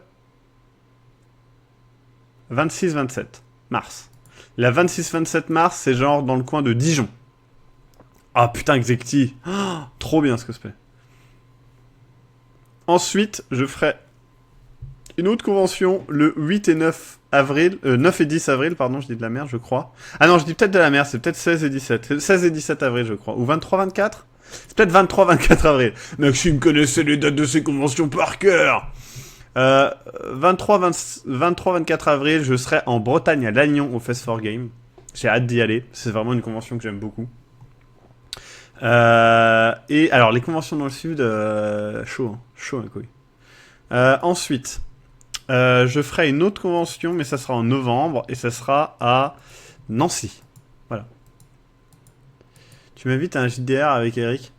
26-27 mars. La 26-27 mars, c'est genre dans le coin de Dijon. Ah putain, Xecti. Oh, trop bien ce cosplay. Ensuite, je ferai une autre convention le 8 et 9 avril. 9 et 10 avril, pardon, je dis de la merde, je crois. Ah non, je dis peut-être de la merde, c'est peut-être 16 et 17. 16 et 17 avril, je crois. Ou 23-24 ? C'est peut-être 23-24 avril. Maxime connaissait les dates de ces conventions par cœur. 23-24 avril, je serai en Bretagne à Lannion au Fest for Game. J'ai hâte d'y aller. C'est vraiment une convention que j'aime beaucoup. Et alors, les conventions dans le sud, chaud, hein, couille. Ensuite, je ferai une autre convention, mais ça sera en novembre, et ça sera à Nancy. Voilà. Tu m'invites à un JDR avec Eric?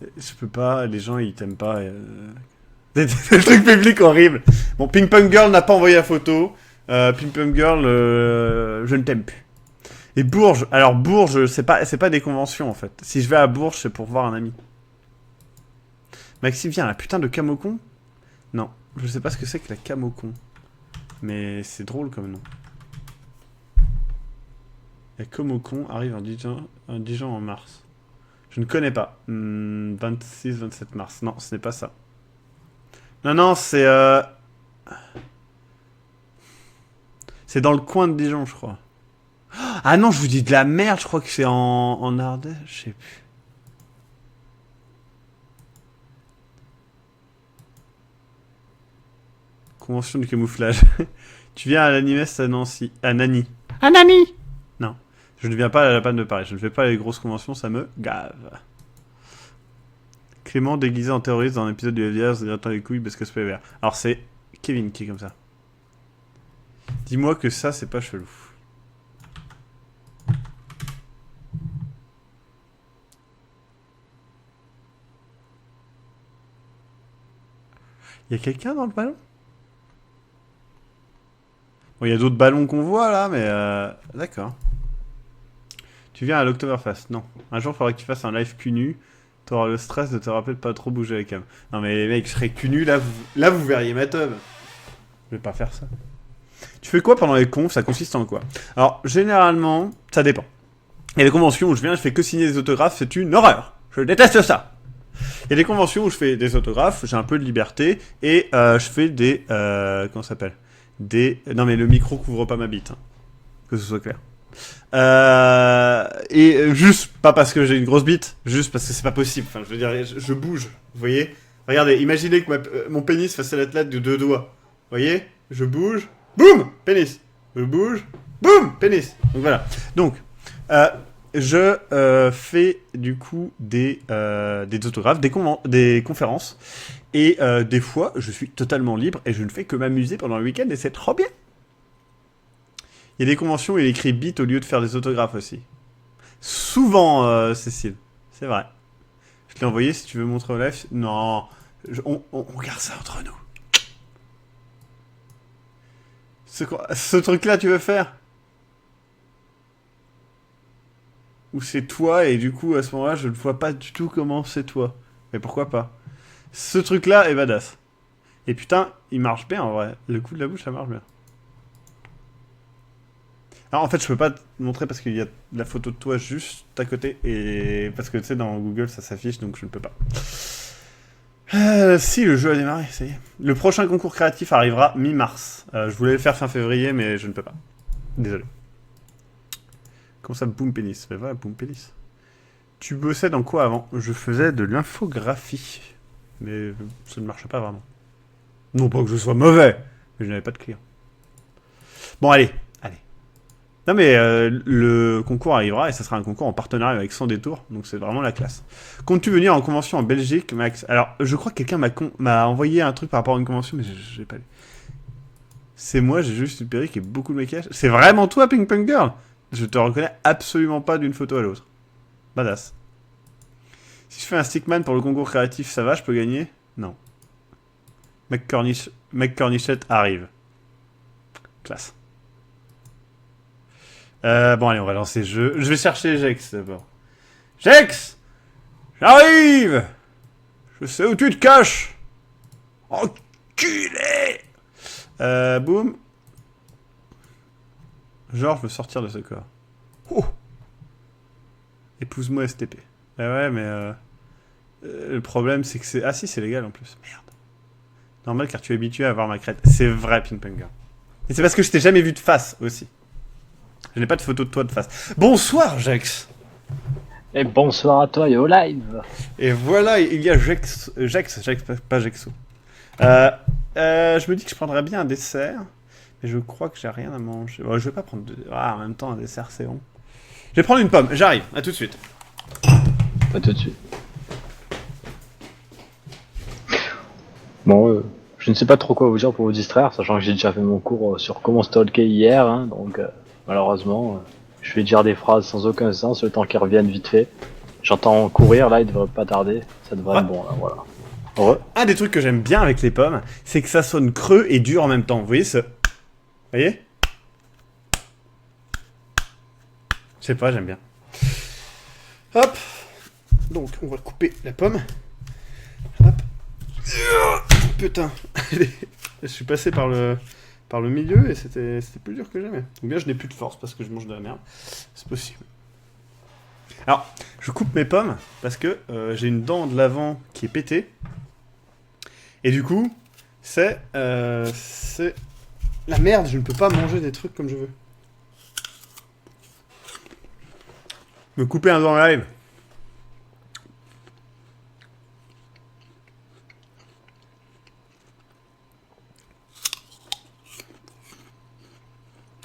Je peux pas, les gens ils t'aiment pas. Des trucs publics horribles. Bon, Ping Pong Girl n'a pas envoyé la photo. Ping Pong Girl, je ne t'aime plus. Et Bourges, alors Bourges, c'est pas des conventions en fait. Si je vais à Bourges, c'est pour voir un ami. Maxime, viens, la putain de Camocon? Non, je sais pas ce que c'est que la Camocon. Mais c'est drôle comme nom. La Camocon arrive en Dijon en mars. Je ne connais pas. 26-27 mars. Non, ce n'est pas ça. Non, c'est... C'est dans le coin de Dijon, je crois. Ah non, je vous dis de la merde, je crois que c'est en Ardèche, je sais plus. Convention du camouflage. Tu viens à l'Animest à Nancy. À Nani. À Nani. Non. Je ne viens pas à la panne de Paris. Je ne fais pas les grosses conventions, ça me gave. Clément déguisé en terroriste dans un épisode du FDR, c'est attends les couilles parce que c'est pas vert. Alors c'est Kevin qui est comme ça. Dis-moi que ça, c'est pas chelou. Il y a quelqu'un dans le ballon? Bon, il y a d'autres ballons qu'on voit là, mais d'accord. Tu viens à l'Oktoberfest? Non. Un jour, il faudra que tu fasses un live cul nu. T'auras le stress de te rappeler de pas trop bouger la cam. Non mais mec, je serais cul nu, là vous verriez ma teub. Je vais pas faire ça. Tu fais quoi pendant les confs? Ça consiste en quoi? Alors, généralement, ça dépend. Il y a des conventions où je viens, je fais que signer des autographes, c'est une horreur. Je déteste ça. Il y a des conventions où je fais des autographes, j'ai un peu de liberté, et je fais des... comment ça s'appelle? Non mais le micro couvre pas ma bite, hein. Que ce soit clair. Et juste, pas parce que j'ai une grosse bite, juste parce que c'est pas possible. Enfin, je veux dire, je bouge, vous voyez? Regardez, imaginez que mon pénis fasse l'athlète de 2 doigts. Vous voyez? Je bouge, boum, pénis. Je bouge, boum, pénis. Donc voilà. Donc, je fais du coup des autographes, des conférences. Et des fois, je suis totalement libre et je ne fais que m'amuser pendant le week-end et c'est trop bien. Il y a des conventions où il écrit bit au lieu de faire des autographes aussi. Souvent, Cécile. C'est vrai. Je te l'ai envoyé si tu veux montrer au live. Non. On garde ça entre nous. Ce truc-là, tu veux faire? Ou c'est toi et du coup, à ce moment-là, je ne vois pas du tout comment c'est toi. Mais pourquoi pas? Ce truc-là est badass. Et putain, il marche bien en vrai. Le coup de la bouche, ça marche bien. Alors en fait, je peux pas te montrer parce qu'il y a la photo de toi juste à côté et parce que tu sais dans Google ça s'affiche donc je ne peux pas. Si le jeu a démarré, ça y est. Le prochain concours créatif arrivera mi-mars. Je voulais le faire fin février mais je ne peux pas. Désolé. Comment ça, boom pénis? Ben voilà, boom pénis. Tu bossais dans quoi avant? Je faisais de l'infographie, mais ça ne marchait pas vraiment. Non pas que je sois mauvais, mais je n'avais pas de clients. Bon allez. Non mais le concours arrivera et ça sera un concours en partenariat avec Sans Détour, donc c'est vraiment la classe. Comptes-tu venir en convention en Belgique, Max? Alors, je crois que quelqu'un m'a envoyé un truc par rapport à une convention, mais j'ai pas lu. C'est moi, j'ai juste une perruque et beaucoup de maquillage. C'est vraiment toi, Ping Pong Girl? Je te reconnais absolument pas d'une photo à l'autre. Badass. Si je fais un stickman pour le concours créatif, ça va, je peux gagner? Non. Mec Cornichette arrive. Classe. Bon allez, on va lancer le jeu. Je vais chercher Jex d'abord. Jex! J'arrive! Je sais où tu te caches! Enculé! Boum. Genre, je veux sortir de ce corps. Oh! Épouse-moi STP. Ouais, mais le problème, c'est que c'est... Ah si, c'est légal en plus. Merde. Normal, car tu es habitué à voir ma crête. C'est vrai, Ping Pong Girl. Et c'est parce que je t'ai jamais vu de face, aussi. Je n'ai pas de photo de toi de face. Bonsoir, Jex. Et bonsoir à toi et au live. Et voilà, il y a Jex, pas Jexo. Je me dis que je prendrais bien un dessert, mais je crois que j'ai rien à manger. Ouais, je vais pas prendre en même temps un dessert, c'est bon. Je vais prendre une pomme, j'arrive, à tout de suite. Pas tout de suite. Bon, je ne sais pas trop quoi vous dire pour vous distraire, sachant que j'ai déjà fait mon cours sur comment stalker hier, hein, donc malheureusement, je vais dire des phrases sans aucun sens le temps qu'ils reviennent vite fait. J'entends courir, là, il devrait pas tarder, ça devrait être bon, là, voilà. Ouais. Un des trucs que j'aime bien avec les pommes, c'est que ça sonne creux et dur en même temps. Vous voyez ce... Vous voyez? Je sais pas, j'aime bien. Hop. Donc, on va couper la pomme. Hop. Putain. Je suis passé par le milieu et c'était plus dur que jamais. Ou bien je n'ai plus de force parce que je mange de la merde. C'est possible. Alors, je coupe mes pommes parce que j'ai une dent de l'avant qui est pétée. Et du coup, c'est la merde, je ne peux pas manger des trucs comme je veux. Me couper un doigt en live.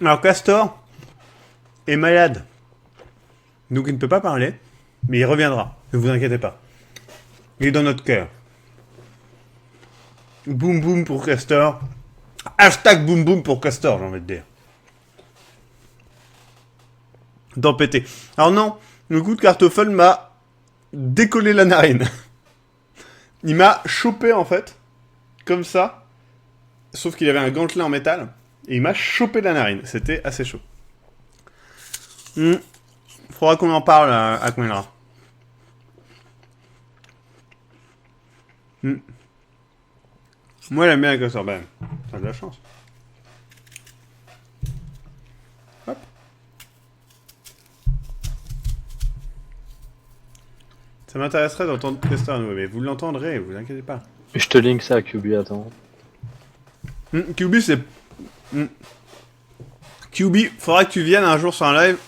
Alors, Castor est malade. Donc, il ne peut pas parler. Mais il reviendra. Ne vous inquiétez pas. Il est dans notre cœur. Boum boum pour Castor. Hashtag boum boum pour Castor, j'ai envie de dire. D'en péter. Alors non, le coup de cartophone m'a décollé la narine. Il m'a chopé en fait, comme ça, sauf qu'il avait un gantelet en métal, et il m'a chopé la narine. C'était assez chaud. Faudra qu'on en parle à Quinra. Moi, j'aime bien la Castor, ben, t'as de la chance. Hop. Ça m'intéresserait d'entendre Castor à nouveau, mais vous l'entendrez, vous inquiétez pas. Je te link ça, QB, attends. QB, c'est... QB, faudra que tu viennes un jour sur un live.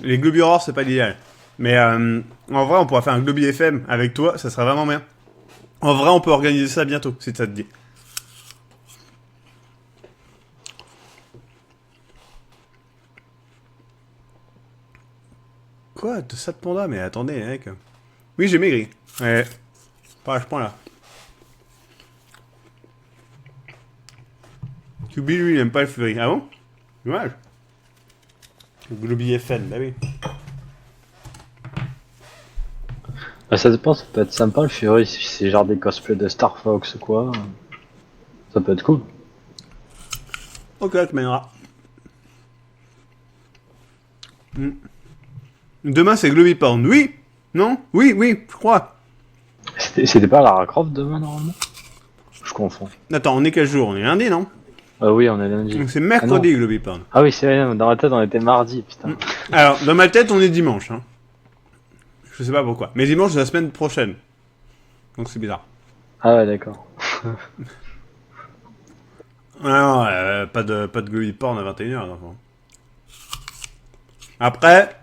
Les Globi Horror, c'est pas l'idéal. Mais en vrai, on pourra faire un Globi FM avec toi, ça serait vraiment bien. En vrai, on peut organiser ça bientôt, si ça te dit. Quoi? De ça de panda? Mais attendez, mec. Oui, j'ai maigri. Ouais. Pas à ce point-là. QB, lui, il aime pas le Fury. Ah bon? Dommage. Le Globi FN, bah oui. Bah, ça dépend, ça peut être sympa le Fury si c'est genre des cosplays de Star Fox ou quoi. Ça peut être cool. Ok, tu mèneras. Demain, c'est Globiporn. Oui? Non? Oui, oui, je crois. C'était pas Lara Croft demain normalement? Je confonds. Attends, on est quel jour? On est lundi, non? Ah oui, on est lundi. Donc c'est mercredi, Globiporn. Ah oui, c'est vrai, dans ma tête on était mardi, putain. Alors, dans ma tête, on est dimanche. Hein. Je sais pas pourquoi. Mais dimanche, c'est la semaine prochaine. Donc c'est bizarre. Ah ouais, d'accord. Ah non, pas de Globiporn à 21h, d'enfant. Après,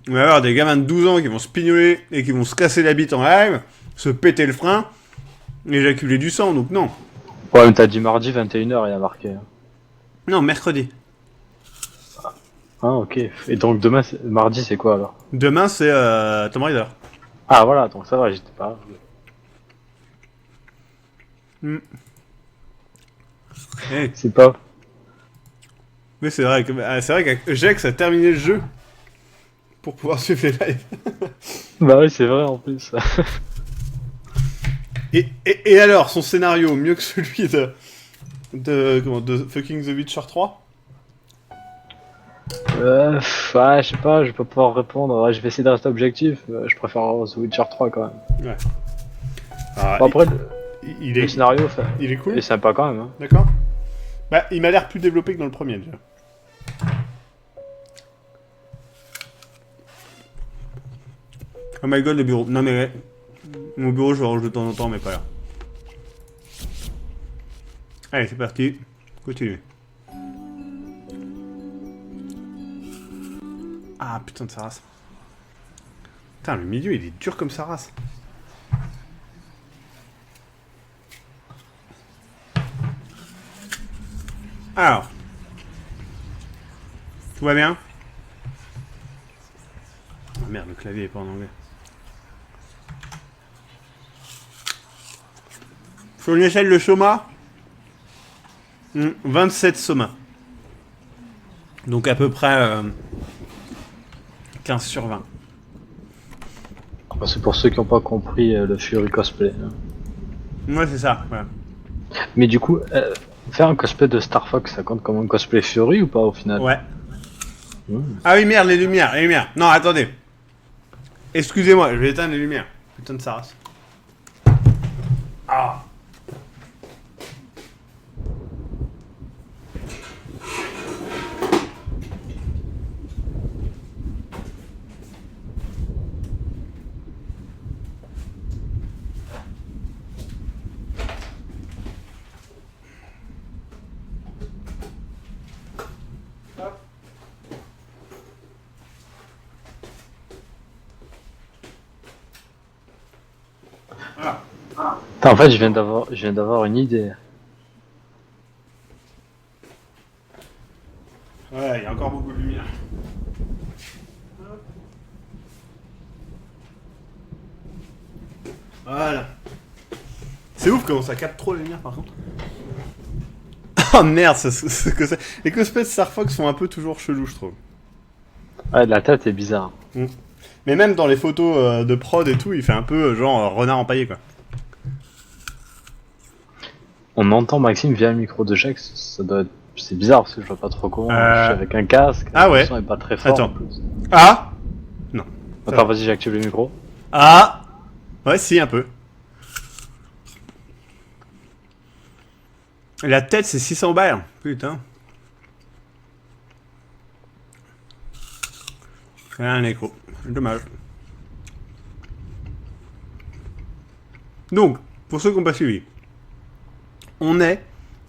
on va avoir des gamins de 12 ans qui vont se pignoler et qui vont se casser la bite en live, se péter le frein, éjaculer du sang, donc non. Ouais, mais t'as dit mardi 21h, il y a marqué. Non, mercredi. Ah ok. Et donc demain, mardi c'est quoi alors? Demain, c'est Tomb Raider. Ah voilà, donc ça va, j'étais pas... Eh, C'est pas... mais c'est vrai que Jex a terminé le jeu pour pouvoir suivre les lives. Bah oui, c'est vrai en plus. Et alors, son scénario, mieux que celui de fucking The Witcher 3? Ouais, je sais pas, je vais pas pouvoir répondre. Ouais, je vais essayer de rester objectif. Je préfère The Witcher 3 quand même. Ouais. Ah, Bon, après, il le est, scénario, il est cool. est sympa quand même. Hein. D'accord. Bah, il m'a l'air plus développé que dans le premier, déjà. Oh my god, le bureau. Non mais... Mon bureau, je le range de temps en temps, mais pas là. Allez, c'est parti. Continue. Ah, putain de sa race. Putain, le milieu, il est dur comme sa race. Alors. Tout va bien? Oh merde, le clavier est pas en anglais. Sur une échelle de Soma, 27 Soma. Donc à peu près 15 sur 20. Bah, c'est pour ceux qui n'ont pas compris le Fury cosplay. Hein. Ouais, c'est ça. Voilà. Mais du coup, faire un cosplay de Star Fox, ça compte comme un cosplay Fury ou pas au final? Ouais. Ah oui, merde, les lumières. Non, attendez. Excusez-moi, je vais éteindre les lumières. Putain de sa race. Ah. Attends, en fait, je viens d'avoir une idée. Ouais, encore beaucoup de lumière. Voilà. C'est ouf comment ça capte trop la lumière par contre. Oh merde, c'est ce que c'est. Les cosplays de Star Fox sont un peu toujours chelous, je trouve. Ouais, la tête est bizarre. Mais même dans les photos de prod et tout, il fait un peu genre renard empaillé quoi. On entend Maxime via un micro de Jack, ça doit être... C'est bizarre parce que je vois pas trop comment. Je suis avec un casque, Ah ouais. le son est pas très fort. Attends. En plus. Ah non. Attends, vas-y, j'active le micro. Ah ouais, si, un peu. La tête, c'est 600 balles. Putain. C'est un écho. Dommage. Donc, pour ceux qui n'ont pas suivi, on est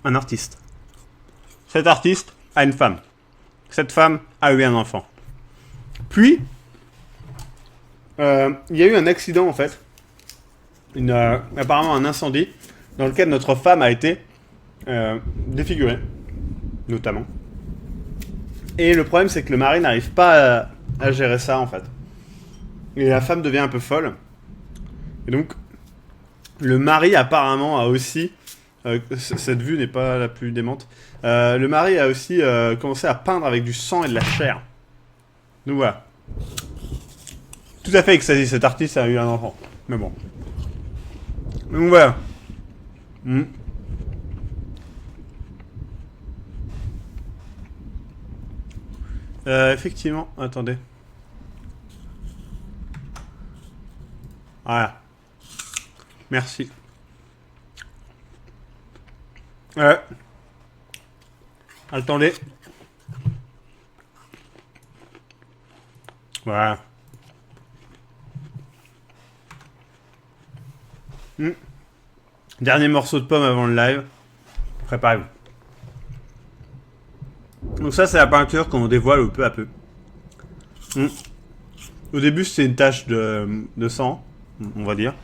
un artiste. Cet artiste a une femme. Cette femme a eu un enfant. Puis, il y a eu un accident en fait. Apparemment un incendie dans lequel notre femme a été défigurée, notamment. Et le problème c'est que le mari n'arrive pas à gérer ça en fait. Et la femme devient un peu folle. Et donc, le mari apparemment a aussi... cette vue n'est pas la plus démente. Le mari a aussi commencé à peindre avec du sang et de la chair. Donc voilà. Tout à fait extasié, cet artiste a eu un enfant. Mais bon. Donc voilà. Effectivement, attendez. Voilà. Merci. Attendez. Voilà. Dernier morceau de pomme avant le live. Préparez-vous. Donc ça, c'est la peinture qu'on dévoile peu à peu. Au début, c'était une tache de sang, on va dire.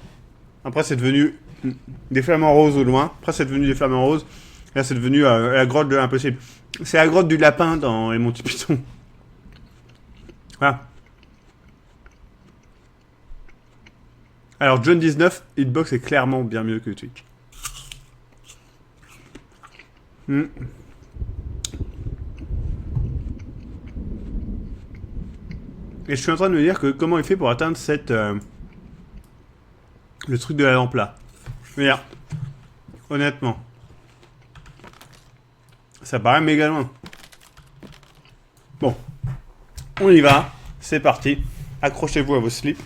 Après, c'est devenu des flamants roses au loin. Après, c'est devenu des flamants roses. Là, c'est devenu la grotte de l'impossible. C'est la grotte du lapin dans les Monty Python. Voilà. Alors, John 19, Hitbox est clairement bien mieux que Twitch. Et je suis en train de me dire que comment il fait pour atteindre cette... le truc de la lampe là. Regarde. Honnêtement. Ça paraît méga loin. Bon. On y va. C'est parti. Accrochez-vous à vos slips.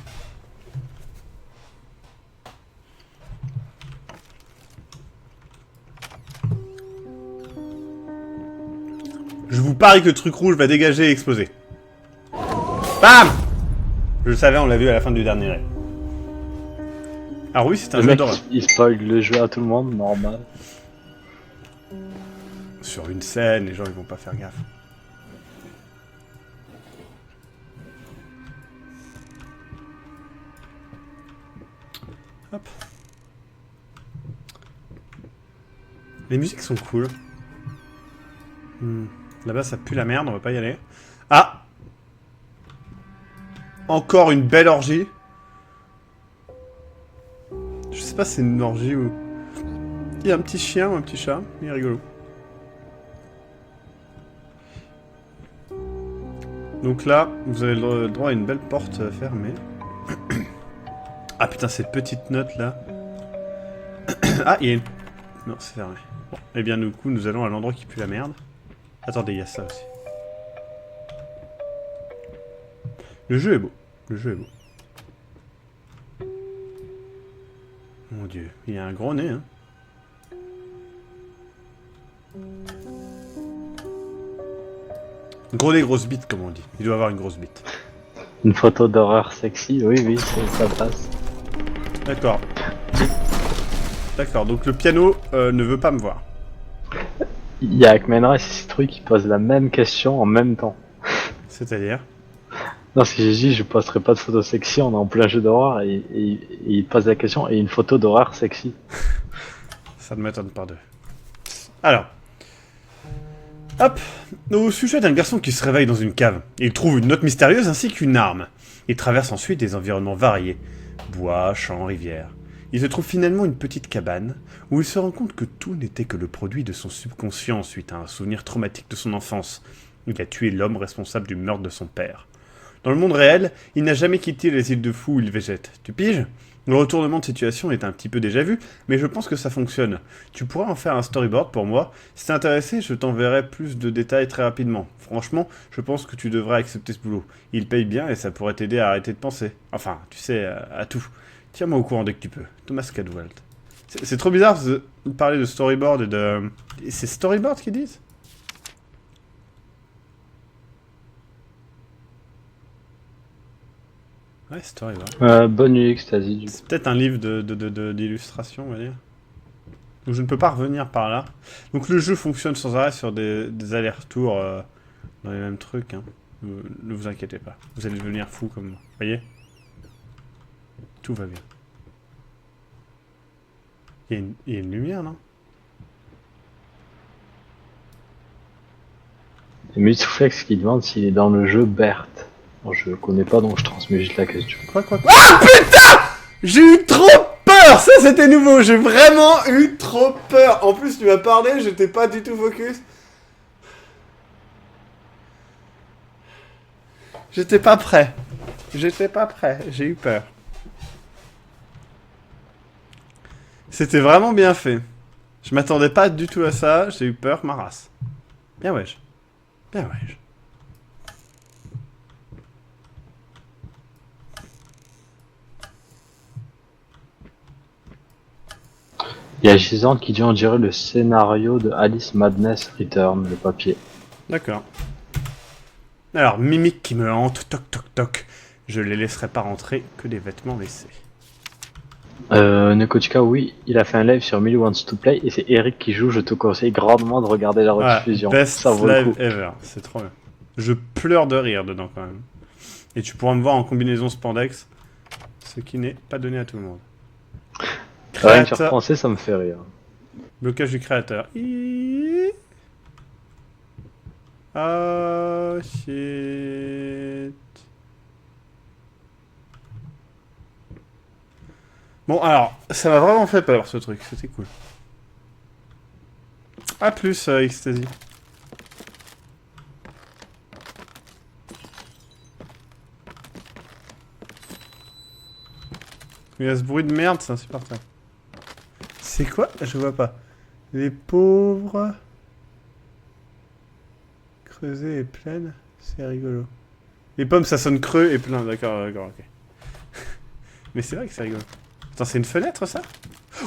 Je vous parie que le truc rouge va dégager et exploser. Bam! Je le savais, on l'a vu à la fin du dernier raid. Alors oui, c'est un jeu d'horreur. Il spoil le jeu à tout le monde, normal. Sur une scène, les gens ils vont pas faire gaffe. Hop. Les musiques sont cool. Là-bas ça pue la merde, on va pas y aller. Ah! Encore une belle orgie. Je sais pas si c'est une orgie ou... Il y a un petit chien ou un petit chat, il est rigolo. Donc là, vous avez le droit à une belle porte fermée. Ah putain, cette petite note là. Ah, il y a une... Non, c'est fermé. Bon, eh bien du coup, nous allons à l'endroit qui pue la merde. Attendez, il y a ça aussi. Le jeu est beau. Le jeu est beau. Mon dieu, il y a un gros nez, hein. Gros nez, grosse bite, comme on dit. Il doit avoir une grosse bite. Une photo d'horreur sexy, oui, ça passe. D'accord. D'accord, donc le piano ne veut pas me voir. Il y a Akmenra et Citrouille qui posent la même question en même temps. C'est-à-dire? Non, si j'ai dit je posterai pas de photo sexy, on est en plein jeu d'horreur et il pose la question et une photo d'horreur sexy. Ça ne m'étonne pas d'eux. Alors. Hop, au sujet d'un garçon qui se réveille dans une cave. Il trouve une note mystérieuse ainsi qu'une arme. Il traverse ensuite des environnements variés. Bois, champs, rivières. Il se trouve finalement une petite cabane, où il se rend compte que tout n'était que le produit de son subconscient suite à un souvenir traumatique de son enfance. Il a tué l'homme responsable du meurtre de son père. Dans le monde réel, il n'a jamais quitté les îles de fous où il végète. Tu piges ? Le retournement de situation est un petit peu déjà vu, mais je pense que ça fonctionne. Tu pourras en faire un storyboard pour moi. Si t'es intéressé, je t'enverrai plus de détails très rapidement. Franchement, je pense que tu devrais accepter ce boulot. Il paye bien et ça pourrait t'aider à arrêter de penser. Enfin, tu sais, à tout. Tiens-moi au courant dès que tu peux. Thomas Cadwalt. C'est trop bizarre de parler de storyboard et de... C'est storyboard qu'ils disent ? Ouais, storyboard. Bonne nuit, Ecstasy. Du coup. C'est peut-être un livre d'illustration, on va dire. Donc je ne peux pas revenir par là. Donc le jeu fonctionne sans arrêt sur des allers-retours dans les mêmes trucs. Hein. Ne vous inquiétez pas. Vous allez devenir fou comme moi. Voyez ? Tout va bien. Il y a une lumière, non ? Et Mitsuflex qui demande s'il est dans le jeu Berthe. Bon, je connais pas donc je transmets juste la question. Quoi Ah putain ! J'ai eu trop peur. Ça c'était nouveau. J'ai vraiment eu trop peur. En plus tu m'as parlé, j'étais pas du tout focus. J'étais pas prêt. J'ai eu peur. C'était vraiment bien fait. Je m'attendais pas du tout à ça. J'ai eu peur, ma race. Bien wesh. Bien wesh. Il y a Gisante qui dit on dirait le scénario de Alice Madness Return, le papier. D'accord. Alors, mimique qui me hante, toc toc toc. Je les laisserai pas rentrer, que des vêtements laissés. Nekochika, oui, il a fait un live sur Millie Wants to Play et c'est Eric qui joue. Je te conseille grandement de regarder la rediffusion. Best Ça vaut le live coup. ever, c'est trop bien. Je pleure de rire dedans quand même. Et tu pourras me voir en combinaison spandex, ce qui n'est pas donné à tout le monde. Rien que sur français, ça me fait rire. Blocage du créateur. Oh shit. Bon alors, ça m'a vraiment fait peur ce truc, c'était cool. A plus, Ecstasy. Il y a ce bruit de merde, c'est insupportable. C'est quoi? Je vois pas. Les pauvres... Creusées et pleines, c'est rigolo. Les pommes, ça sonne creux et plein, d'accord, ok. Mais c'est vrai que c'est rigolo. Attends, c'est une fenêtre, ça?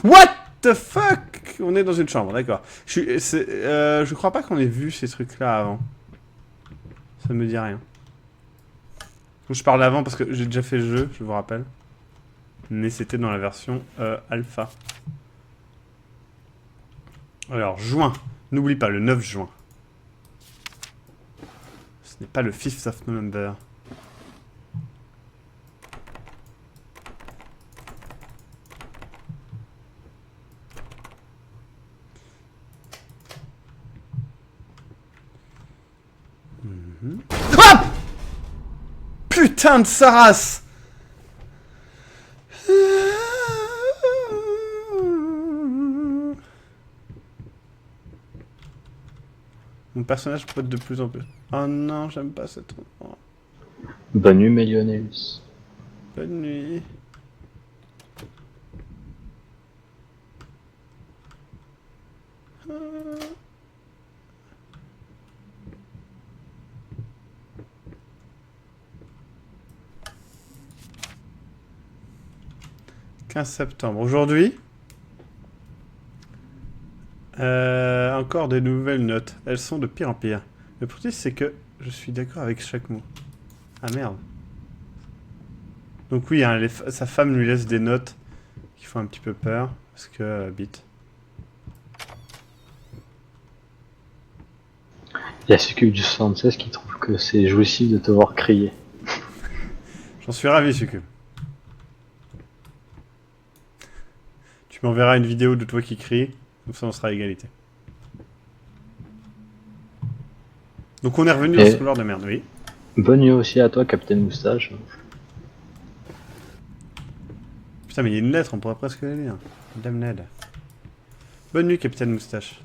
What the fuck? On est dans une chambre, d'accord. Je crois pas qu'on ait vu ces trucs-là avant. Ça me dit rien. Je parle avant parce que j'ai déjà fait le jeu, je vous rappelle. Mais c'était dans la version alpha. Alors, juin. N'oublie pas, le 9 juin. Ce n'est pas le 5th of November. Ah! Putain de sa race! Mon personnage pote de plus en plus. Oh non, j'aime pas cet endroit. Bonne nuit, Melioneus. Bonne nuit. « 15 septembre. Aujourd'hui, encore des nouvelles notes. Elles sont de pire en pire. Le problème, c'est que je suis d'accord avec chaque mot. Ah merde. Donc oui, hein, sa femme lui laisse des notes qui font un petit peu peur. Parce que, bite. Il y a Succube du 76 qui trouve que c'est jouissif de te voir crier. J'en suis ravi, Succube. Tu m'enverras une vidéo de toi qui crie. Comme ça, on sera à égalité. Donc on est revenu dans Et- ce couloir de merde, oui. Bonne nuit aussi à toi, Capitaine Moustache. Putain, mais il y a une lettre, on pourrait presque la lire. Madame Ned. Bonne nuit, Capitaine Moustache.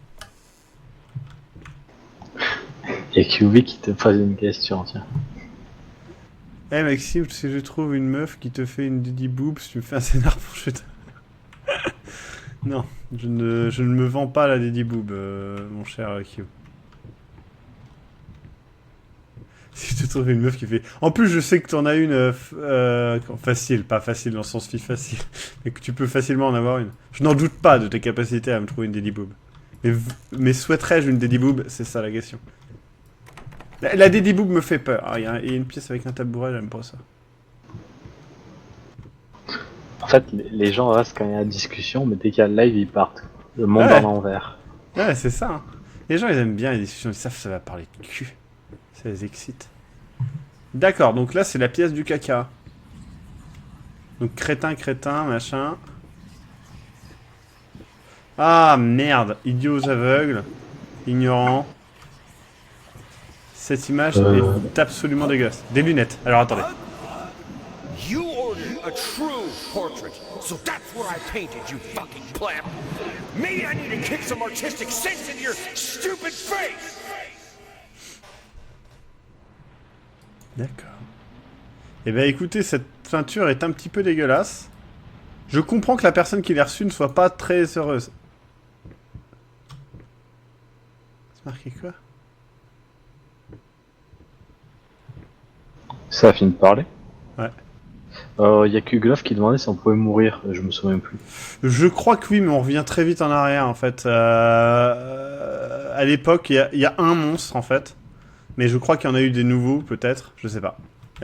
Et QB qui te pose une question, tiens. Eh Maxime, si je trouve une meuf qui te fait une didi boob, tu me fais un scénar pour chuter. Non, je ne me vends pas la didi boob, mon cher Q. Si je te trouve une meuf qui fait... En plus, je sais que t'en as une facile, pas facile dans le sens fille facile, mais que tu peux facilement en avoir une. Je n'en doute pas de tes capacités à me trouver une didi boob. Mais souhaiterais-je une didi boob? C'est ça la question. La didi boob me fait peur. Ah, il y a une pièce avec un tabouret, j'aime pas ça. En fait, les gens restent quand il y a la discussion, mais dès qu'il y a le live, ils partent. Le monde Ouais. à l'envers. Ouais, c'est ça. Hein. Les gens, ils aiment bien les discussions, ils savent que ça va parler de cul. Ça les excite. D'accord, donc là, c'est la pièce du caca. Donc crétin, machin. Ah, merde. Idiots aveugles. Ignorants. Cette image est absolument dégueulasse. Des lunettes. Alors, attendez. You ordered a true portrait, so that's what I painted, you fucking pleb. Maybe I need to kick some artistic sense into your stupid face! D'accord. Eh ben écoutez, cette peinture est un petit peu dégueulasse. Je comprends que la personne qui l'a reçue ne soit pas très heureuse. C'est marqué quoi? Ça a fini de parler. Ouais. Y a que Glove qui demandait si on pouvait mourir, je me souviens plus. Je crois que oui, mais on revient très vite en arrière en fait. À l'époque, il y a un monstre en fait. Mais je crois qu'il y en a eu des nouveaux, peut-être. Je sais pas.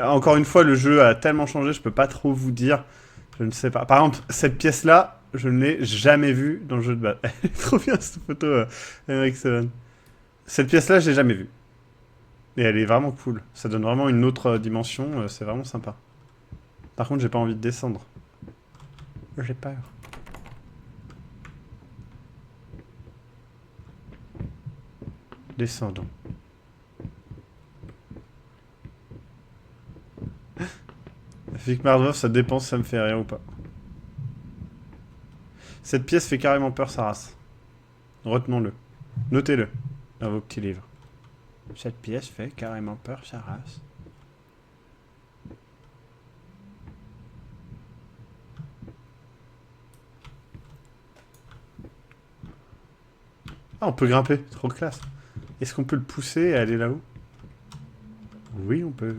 Encore une fois, le jeu a tellement changé, je peux pas trop vous dire. Je ne sais pas. Par exemple, cette pièce-là, je ne l'ai jamais vue dans le jeu de base. Elle est trop bien cette photo, Henrik Seven. Cette pièce-là, je l'ai jamais vue. Et elle est vraiment cool. Ça donne vraiment une autre dimension. C'est vraiment sympa. Par contre, j'ai pas envie de descendre. J'ai peur. Descendons. Flick Mardov, ça dépend si ça me fait rire ou pas. Cette pièce fait carrément peur sa race. Retenons-le. Notez-le dans vos petits livres. Cette pièce fait carrément peur sa race. Ah, on peut grimper, trop classe. Est-ce qu'on peut le pousser et aller là-haut? Oui, on peut.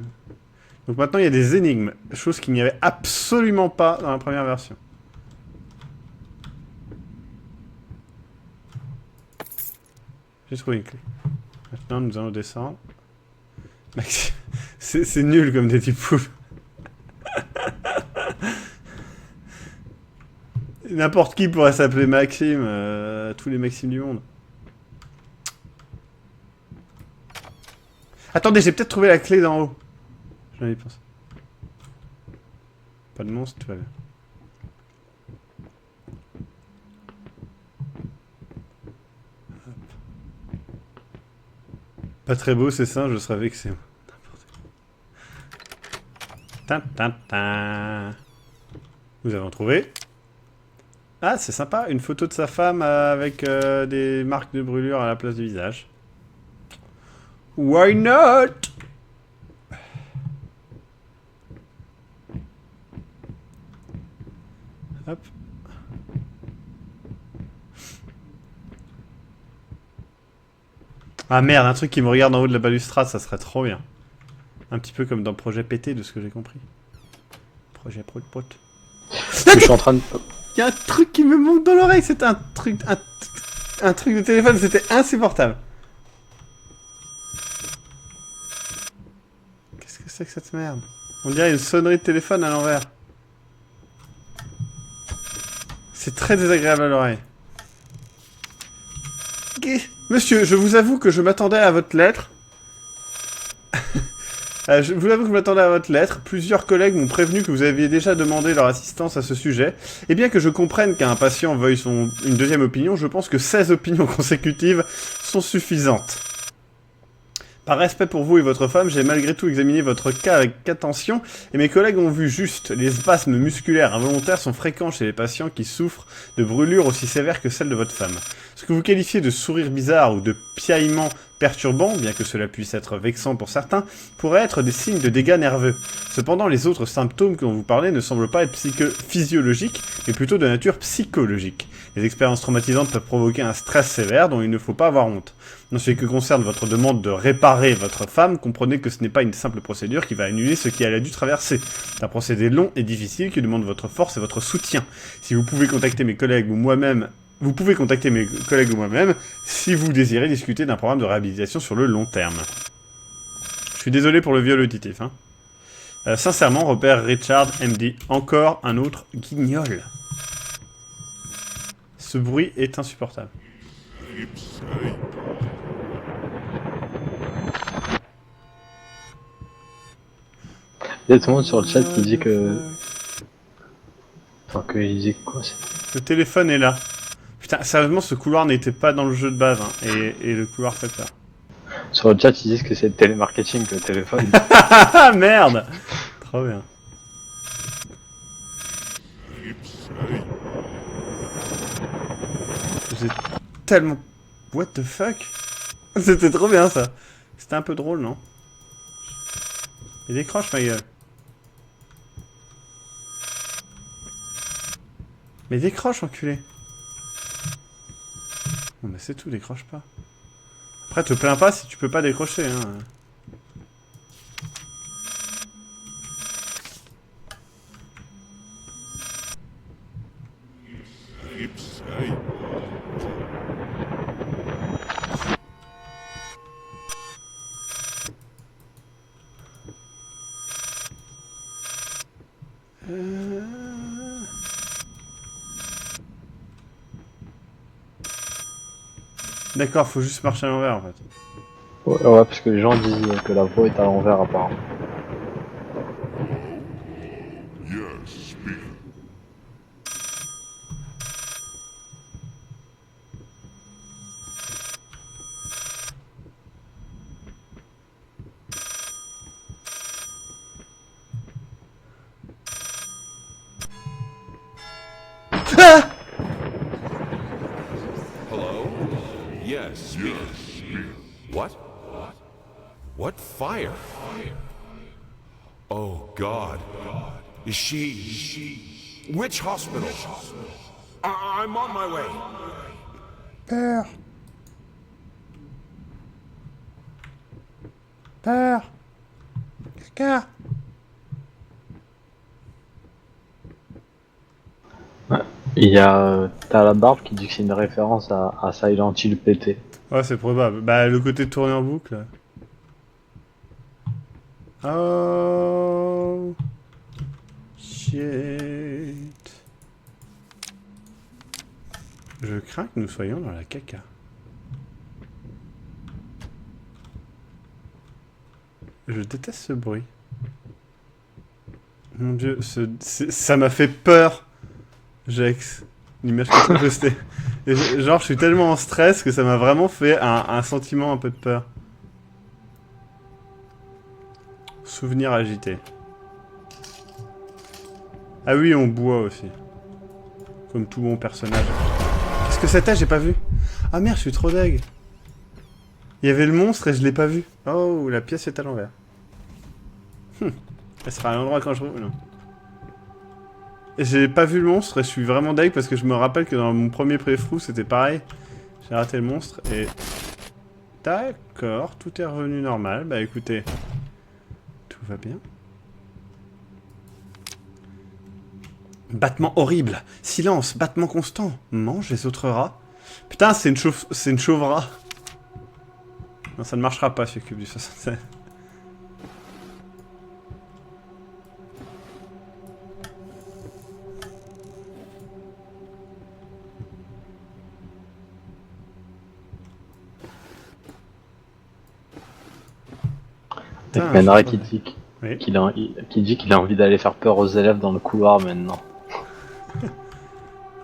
Donc maintenant, il y a des énigmes, chose qu'il n'y avait absolument pas dans la première version. J'ai trouvé une clé. Maintenant, nous allons descendre. Maxime, c'est nul comme des types poufs. N'importe qui pourrait s'appeler Maxime, tous les Maximes du monde. Attendez, j'ai peut-être trouvé la clé d'en haut. J'en ai pensé. Pas de monstre, tout va bien. Hop. Pas très beau, c'est ça, je serais vexé. Nous avons trouvé. Ah, c'est sympa, une photo de sa femme avec des marques de brûlure à la place du visage. Why not? Hop. Ah merde, un truc qui me regarde en haut de la balustrade, ça serait trop bien. Un petit peu comme dans Projet PT, de ce que j'ai compris. Projet Prout Prout. Je suis en train de... Il y a un truc qui me monte dans l'oreille, c'est un truc de téléphone, c'était insupportable. Qu'est-ce que c'est que cette merde? On dirait une sonnerie de téléphone à l'envers. C'est très désagréable à l'oreille. Monsieur, je vous avoue que je m'attendais à votre lettre. Je vous avoue que je m'attendais à votre lettre. Plusieurs collègues m'ont prévenu que vous aviez déjà demandé leur assistance à ce sujet. Et bien que je comprenne qu'un patient veuille une deuxième opinion, je pense que 16 opinions consécutives sont suffisantes. Par respect pour vous et votre femme, j'ai malgré tout examiné votre cas avec attention et mes collègues ont vu juste. Les spasmes musculaires involontaires sont fréquents chez les patients qui souffrent de brûlures aussi sévères que celles de votre femme. Ce que vous qualifiez de sourire bizarre ou de piaillement perturbant, bien que cela puisse être vexant pour certains, pourrait être des signes de dégâts nerveux. Cependant, les autres symptômes dont vous parlez ne semblent pas être physiologiques, mais plutôt de nature psychologique. Les expériences traumatisantes peuvent provoquer un stress sévère dont il ne faut pas avoir honte. En ce qui concerne votre demande de réparer votre femme, comprenez que ce n'est pas une simple procédure qui va annuler ce qu'elle a dû traverser. C'est un procédé long et difficile qui demande votre force et votre soutien. Si vous pouvez contacter mes collègues ou moi-même, si vous désirez discuter d'un programme de réhabilitation sur le long terme. Je suis désolé pour le viol auditif, hein. Sincèrement, repère Richard MD. Encore un autre guignol. Ce bruit est insupportable. Il y a tout le monde sur le chat qui dit que... Enfin, qu'il disait quoi, c'est... Le téléphone est là. Putain, sérieusement, ce couloir n'était pas dans le jeu de base, hein, et le couloir fait peur. Sur le chat, ils disent que c'est télémarketing, le téléphone. Ah merde. Trop bien. J'ai tellement... What the fuck? C'était trop bien, ça. C'était un peu drôle, non? Il décroche, ma gueule. Mais décroche, enculé. Non, mais c'est tout, décroche pas. Après, te plains pas si tu peux pas décrocher, hein. D'accord, faut juste marcher à l'envers en fait. Ouais, parce que les gens disent que la voie est à l'envers apparemment. Hello? Yes, speaking. What? What fire? Oh, God. Is she... Which hospital? I'm on my way. Père. Père. Caca. Il y a... T'as la barbe qui dit que c'est une référence à Silent Hill PT. Ouais, c'est probable. Bah, le côté tourné en boucle. Oh. Shit. Je crains que nous soyons dans la caca. Je déteste ce bruit. Mon dieu, ça m'a fait peur. Jex. L'image que tu as postée. Et genre, je suis tellement en stress que ça m'a vraiment fait un sentiment un peu de peur. Souvenir agité. Ah oui, on boit aussi. Comme tout bon personnage. Qu'est-ce que c'était? J'ai pas vu. Ah merde, je suis trop deg. Il y avait le monstre et je l'ai pas vu. Oh, la pièce est à l'envers. Elle sera à l'endroit quand je trouve. Non. J'ai pas vu le monstre et je suis vraiment deg parce que je me rappelle que dans mon premier playthrough c'était pareil. J'ai raté le monstre et... D'accord, tout est revenu normal. Bah écoutez, tout va bien. Battement horrible. Silence, battement constant. Mange les autres rats. Putain, c'est une chauve-rat. Non, ça ne marchera pas ce cube du 67. Menara qui dit Oui. qu'il a envie d'aller faire peur aux élèves dans le couloir maintenant.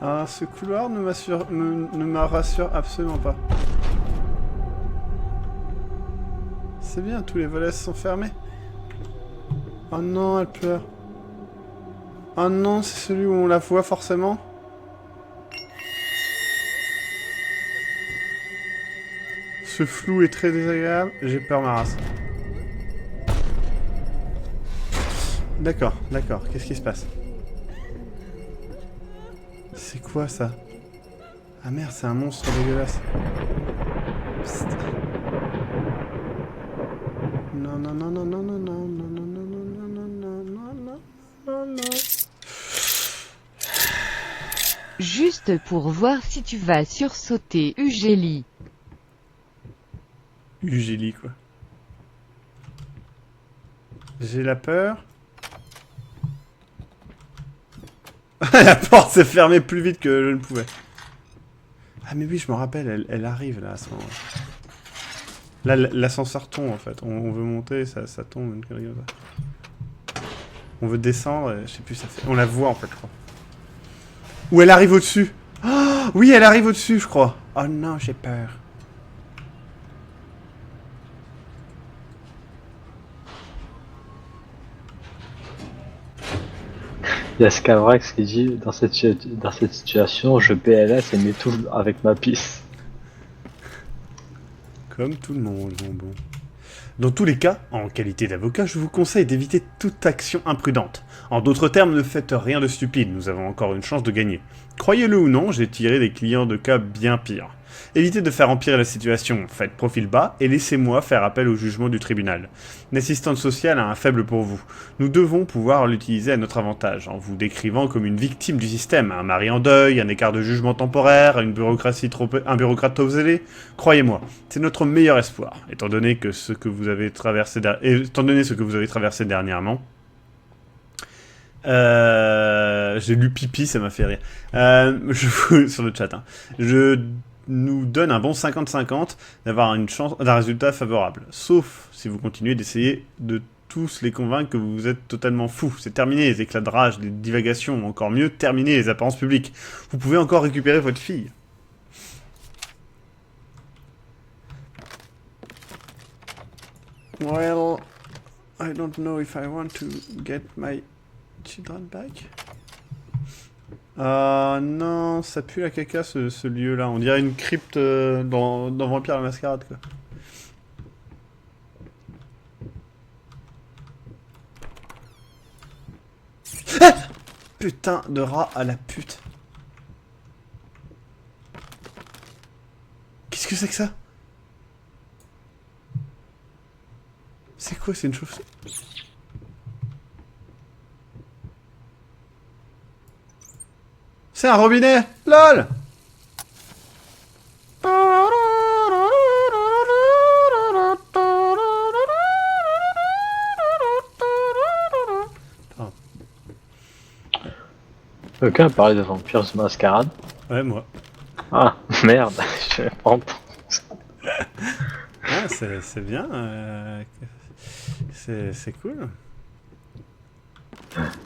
Ah, ce couloir ne me rassure absolument pas. C'est bien, tous les volets sont fermés. Oh non, elle pleure. Oh non, c'est celui où on la voit forcément. Ce flou est très désagréable. J'ai peur ma race. D'accord, d'accord. Qu'est-ce qui se passe? C'est quoi ça? Ah merde, c'est un monstre dégueulasse. Psst. Non, non, non, non, non, non, non, non, non, non, non, non, non, non, non, non, non. Juste pour voir si tu vas sursauter, Ugélie. Ugélie, quoi. J'ai la peur. La porte s'est fermée plus vite que je ne pouvais. Ah mais oui, je me rappelle, elle arrive là à ce moment. Là, l'ascenseur tombe en fait. On veut monter, ça tombe. Une connerie comme ça. On veut descendre, je sais plus, ça fait. On la voit en fait, je crois. Ou elle arrive au-dessus. Oh, oui, elle arrive au-dessus, je crois. Oh non, j'ai peur. Il y a Scavrax qui dit dans cette situation, je PLS et mets tout avec ma pisse. Comme tout le monde, bonbon. Dans tous les cas, en qualité d'avocat, je vous conseille d'éviter toute action imprudente. En d'autres termes, ne faites rien de stupide, nous avons encore une chance de gagner. Croyez-le ou non, j'ai tiré des clients de cas bien pires. Évitez de faire empirer la situation, faites profil bas et laissez-moi faire appel au jugement du tribunal. L'assistante sociale a un faible pour vous. Nous devons pouvoir l'utiliser à notre avantage, en vous décrivant comme une victime du système, un mari en deuil, un écart de jugement temporaire, un bureaucrate trop zélé. Croyez-moi, c'est notre meilleur espoir, étant donné ce que vous avez traversé dernièrement. J'ai lu pipi, ça m'a fait rire. Sur le chat, hein. Je nous donne un bon 50-50 d'avoir une chance d'un résultat favorable. Sauf si vous continuez d'essayer de tous les convaincre que vous êtes totalement fous. C'est terminé les éclats de rage, les divagations, ou encore mieux, terminé les apparences publiques. Vous pouvez encore récupérer votre fille. Well, I don't know if I want to get my children back. Non, ça pue la caca ce lieu-là. On dirait une crypte dans Vampire la Mascarade, quoi. Ah, putain de rat à la pute. Qu'est-ce que c'est que ça? C'est quoi, c'est une chauve-souris? C'est un robinet! LOL! Oh. Quelqu'un a parlé de Vampire la Mascarade? Ouais, moi. Ah, merde, je vais pas entendre. Ah, c'est bien. C'est cool.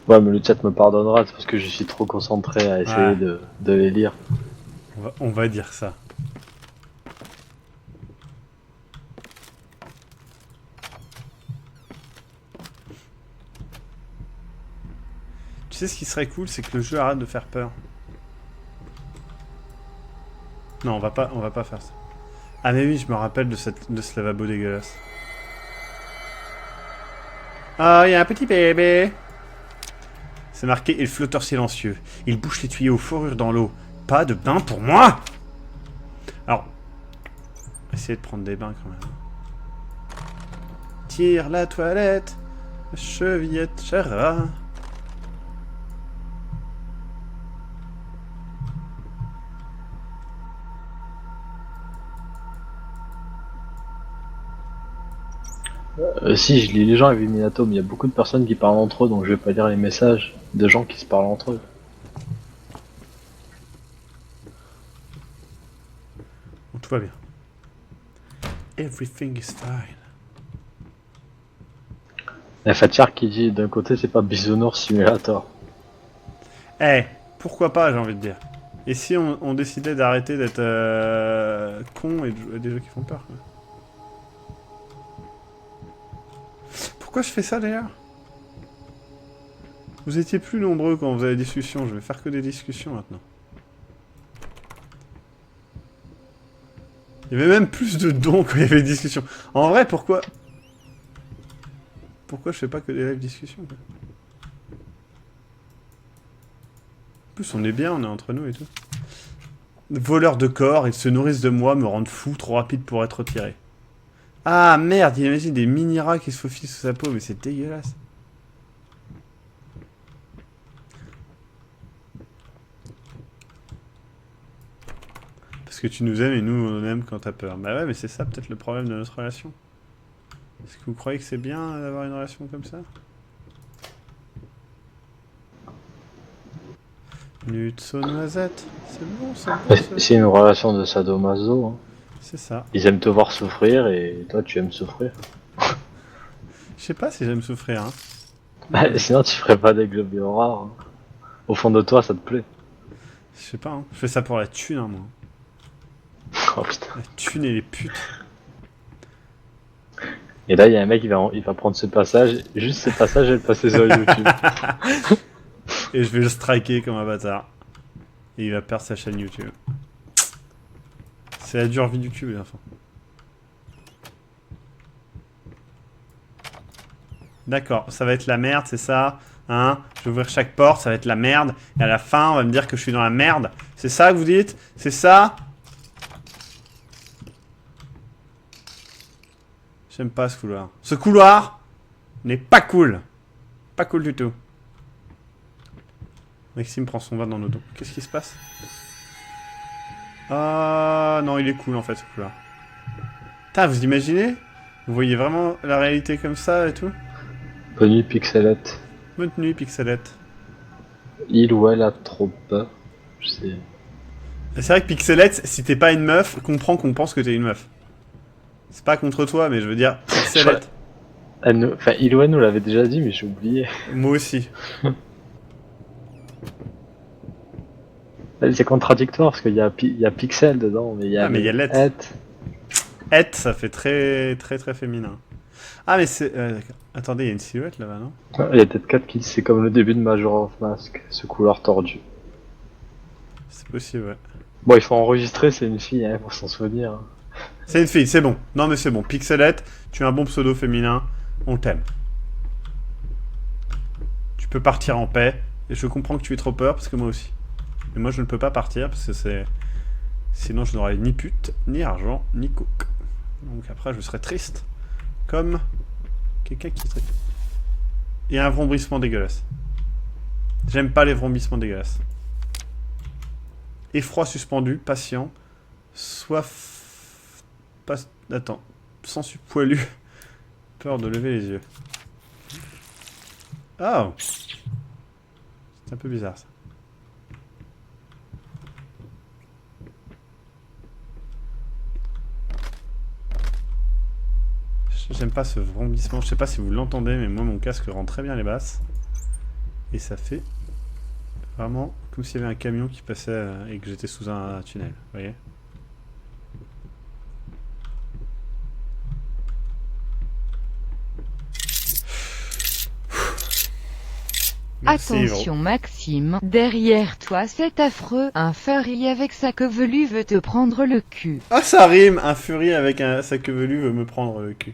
Ouais, mais le chat me pardonnera, c'est parce que je suis trop concentré à essayer Ouais. de les lire. On va dire ça. Tu sais ce qui serait cool, c'est que le jeu arrête de faire peur. Non, on va pas faire ça. Ah mais oui, je me rappelle de ce lavabo dégueulasse. Ah, il y a un petit bébé. C'est marqué « Et le flotteur silencieux. Il bouche les tuyaux, fourrure dans l'eau. Pas de bain pour moi !» Alors, essayez de prendre des bains quand même. Tire la toilette, chevillette, chara. Si, je lis les gens avec Minato, mais il y a beaucoup de personnes qui parlent entre eux, donc je vais pas lire les messages de gens qui se parlent entre eux. Bon, tout va bien. Everything is fine. Il y a Fatchar qui dit d'un côté c'est pas Bisounours Simulator. Eh, pourquoi pas, j'ai envie de dire. Et si on décidait d'arrêter d'être con et de jouer à des jeux qui font peur, quoi. Pourquoi je fais ça d'ailleurs? Vous étiez plus nombreux quand on faisait des discussions, je vais faire que des discussions maintenant. Il y avait même plus de dons quand il y avait des discussions. En vrai, pourquoi? Pourquoi je fais pas que des live discussions quoi? En plus, on est bien, on est entre nous et tout. Voleurs de corps, ils se nourrissent de moi, me rendent fou, trop rapide pour être tiré. Ah merde, il imagine des mini-rats qui se faufilent sous sa peau, mais c'est dégueulasse. Parce que tu nous aimes et nous on aime quand t'as peur. Bah ouais, mais c'est ça peut-être le problème de notre relation. Est-ce que vous croyez que c'est bien d'avoir une relation comme ça? Nutso noisette, c'est bon, c'est bon. C'est une relation de sadomaso. Hein. C'est ça. Ils aiment te voir souffrir et toi tu aimes souffrir. Je sais pas si j'aime souffrir, hein. Bah, sinon tu ferais pas des globules rares. Hein. Au fond de toi ça te plaît. Je sais pas, hein. Je fais ça pour la thune, hein, moi. Oh putain. La thune et les putes. Et là il y a un mec il va prendre ce passage, juste ce passage et le passer sur YouTube. Et je vais le striker comme un bâtard. Et il va perdre sa chaîne YouTube. C'est la dure vie du cul, les enfants. D'accord, ça va être la merde, c'est ça? Hein? Je vais ouvrir chaque porte, ça va être la merde. Et à la fin, on va me dire que je suis dans la merde. C'est ça que vous dites? C'est ça? J'aime pas ce couloir. Ce couloir n'est pas cool. Pas cool du tout. Maxime prend son verre dans nos dos. Qu'est-ce qui se passe? Ah non, il est cool en fait ce couloir. Putain, vous imaginez? Vous voyez vraiment la réalité comme ça et tout? Bonne nuit Pixelette. Bonne nuit, Pixelette. Il ou elle a trop peur. Je sais. C'est vrai que Pixelette, si t'es pas une meuf, comprends qu'on pense que t'es une meuf. C'est pas contre toi, mais je veux dire, Pixelette. Enfin, il ou elle nous l'avait déjà dit, mais j'ai oublié. Moi aussi. C'est contradictoire parce qu'il y a Pixel dedans, mais il y a. Ah, mais il y a Let. Et, ça fait très féminin. Ah, mais c'est. D'accord. Attendez, il y a une silhouette là-bas, non? Il y a peut-être 4 kills, c'est comme le début de Majora of Mask, ce couloir tordu. C'est possible, ouais. Bon, il faut enregistrer, c'est une fille, hein, pour s'en souvenir. C'est une fille, c'est bon. Non, mais c'est bon. Pixelette, tu es un bon pseudo féminin. On t'aime. Tu peux partir en paix. Et je comprends que tu aies trop peur, parce que moi aussi. Mais moi, je ne peux pas partir, parce que c'est. Sinon, je n'aurai ni pute, ni argent, ni coke. Donc après, je serais triste. Comme. Quelqu'un qui serait. Il y a un vrombissement dégueulasse. J'aime pas les vrombissements dégueulasses. Effroi suspendu, patient. Soif. Attends. Sensu poilu. Peur de lever les yeux. Oh! C'est un peu bizarre ça. J'aime pas ce vrombissement. Je sais pas si vous l'entendez, mais moi mon casque rend très bien les basses. Et ça fait vraiment comme s'il y avait un camion qui passait et que j'étais sous un tunnel. Vous voyez? Merci, Attention Maxime, derrière toi c'est affreux, un furry avec sa queue velue veut te prendre le cul. Ah, ça rime! Un furie avec sa queue velue veut me prendre le cul.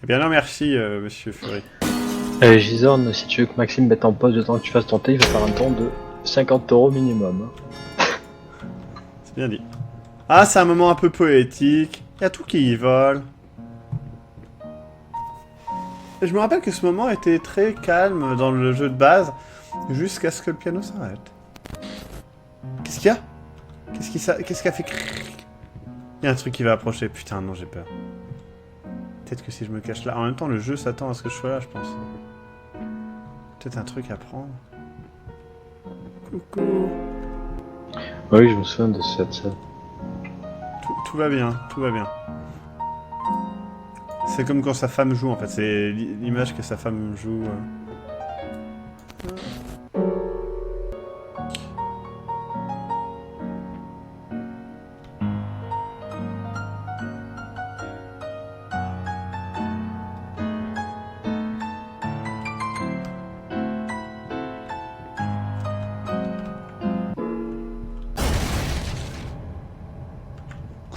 Eh bien non, merci, monsieur Fury. Jason, si tu veux que Maxime mette en pause le temps que tu fasses ton thé, il va faire un ton de 50 € minimum. C'est bien dit. Ah, c'est un moment un peu poétique. Il y a tout qui y vole. Et je me rappelle que ce moment était très calme dans le jeu de base, jusqu'à ce que le piano s'arrête. Qu'est-ce qu'il y a? Qu'est-ce qui a fait cric? Il y a un truc qui va approcher. Putain, non, j'ai peur. Peut-être que si je me cache là... En même temps, le jeu s'attend à ce que je sois là, je pense. Peut-être un truc à prendre. Coucou. Oui, je me souviens de cette scène. Tout va bien, tout va bien. C'est comme quand sa femme joue, en fait. C'est l'image que sa femme joue...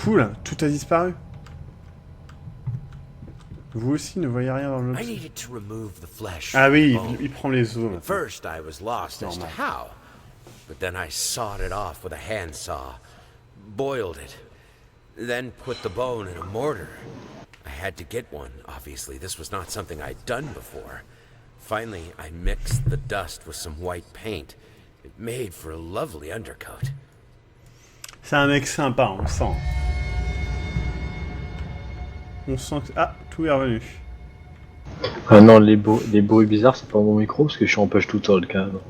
cool, tout a disparu. Vous aussi ne voyez rien dans le... I needed to remove the flesh. Ah oui, from the bone. il prend les os. maintenant. First, I was lost as to Normal. how, but then I sawed it off with a handsaw, boiled it, then put the bone in a mortar. I had to get one, obviously. This was not something I'd done before. Finally, I mixed the dust with some white paint. It made for a lovely undercoat. C'est un mec sympa, on sent. On sent que... Ah, tout est revenu. Ah non, les bruits bizarres, c'est pas mon micro parce que je suis en page tout talk. Hein, donc.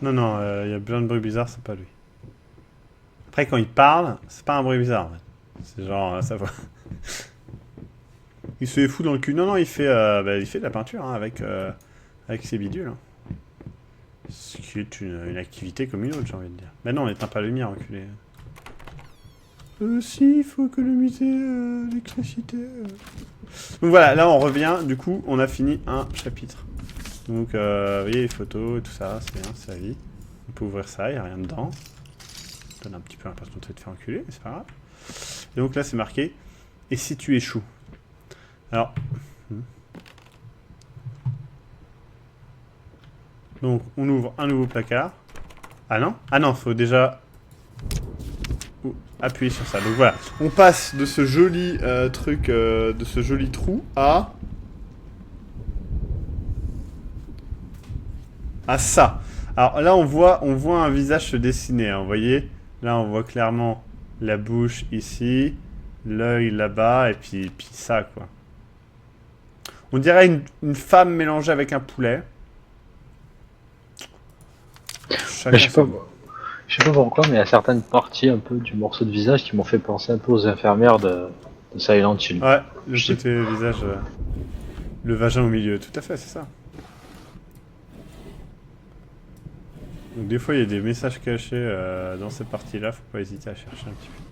Non, non, il y a plein de bruits bizarres, c'est pas lui. Après, quand il parle, c'est pas un bruit bizarre. En fait. C'est genre, ça va. Il se fait fou dans le cul. Non, non, il fait de la peinture hein, avec ses bidules. Hein. Ce qui est une activité comme une autre, j'ai envie de dire. Mais non, on n'éteint pas la lumière, enculé. Si, il faut économiser l'électricité. Donc voilà, là on revient, du coup, on a fini un chapitre. Donc, vous voyez les photos et tout ça, c'est bien, c'est la vie. On peut ouvrir ça, il n'y a rien dedans. Ça donne un petit peu l'impression de te faire enculer, mais c'est pas grave. Et donc là, c'est marqué « Et si tu échoues ?» Alors... Donc, on ouvre un nouveau placard. Ah non? Ah non, faut déjà... appuyer sur ça. Donc voilà, on passe de ce joli truc, de ce joli trou à ça. Alors là, on voit un visage se dessiner. Hein, vous voyez, là, on voit clairement la bouche ici, l'œil là-bas, et puis ça, quoi. On dirait une femme mélangée avec un poulet. Je sais pas pourquoi, mais il y a certaines parties un peu du morceau de visage qui m'ont fait penser un peu aux infirmières de Silent Hill. Ouais, le côté visage, le vagin au milieu, tout à fait, c'est ça. Donc des fois il y a des messages cachés dans cette partie-là, faut pas hésiter à chercher un petit peu.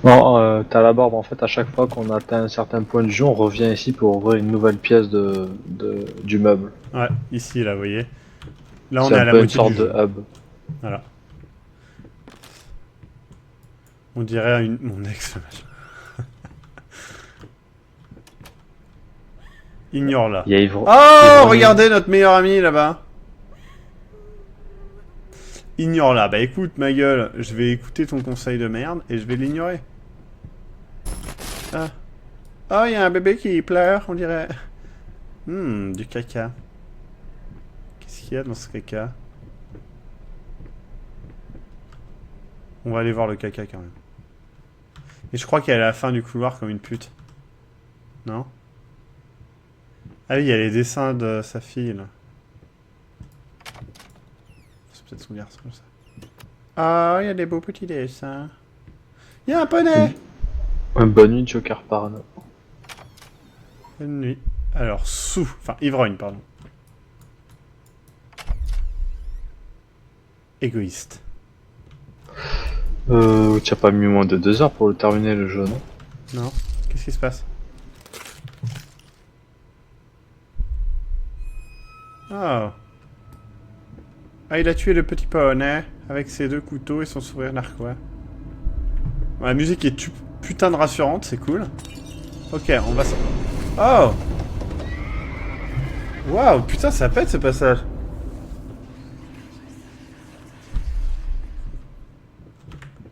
Non, t'as la barbe en fait, à chaque fois qu'on atteint un certain point de jeu, on revient ici pour ouvrir une nouvelle pièce du meuble. Ouais, ici là, vous voyez. Là on C'est est à un la peu une moitié sorte du de jeu. hub. Voilà. On dirait mon ex, le machin. Ignore-la. Il y a Ivre... Oh, Ivrogne. regardez notre meilleur ami là-bas. Ignore-la. Bah écoute, ma gueule, je vais écouter ton conseil de merde et je vais l'ignorer. Ah. Oh, il y a un bébé qui pleure, on dirait. Du caca. Qu'est-ce qu'il y a dans ce caca? On va aller voir le caca quand même. Et je crois qu'elle est à la fin du couloir comme une pute. Non? Ah oui, il y a les dessins de sa fille là. C'est peut-être son garçon ça. Ah, il y a des beaux petits dessins. Il y a un poney! Bonne nuit, Joker Parano. Bonne nuit. Alors, enfin, ivrogne, pardon. Égoïste. Tu as pas mis moins de 2 heures pour le terminer le jeu, non? Non? Qu'est-ce qui se passe? Oh. Ah, il a tué le petit poney avec ses 2 couteaux et son sourire narquois. Bon, la musique est putain de rassurante, c'est cool. Ok, on va... Oh! Waouh, putain, ça pète ce passage.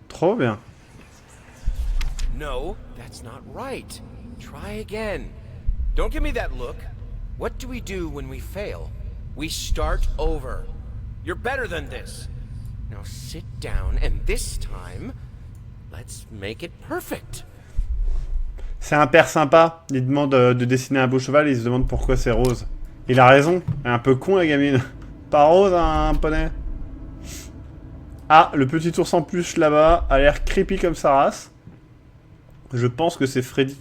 Trop bien. No, that's not right. Try again. Don't give me that look. What do we do when we fail? We start over. You're better than this. Now sit down and this time, let's make it perfect. C'est un père sympa. Il demande de dessiner un beau cheval et il se demande pourquoi c'est rose. Il a raison. Elle est un peu con la gamine. Pas rose un poney. Ah, le petit ours en peluche là-bas a l'air creepy comme sa race. Je pense que c'est Freddy.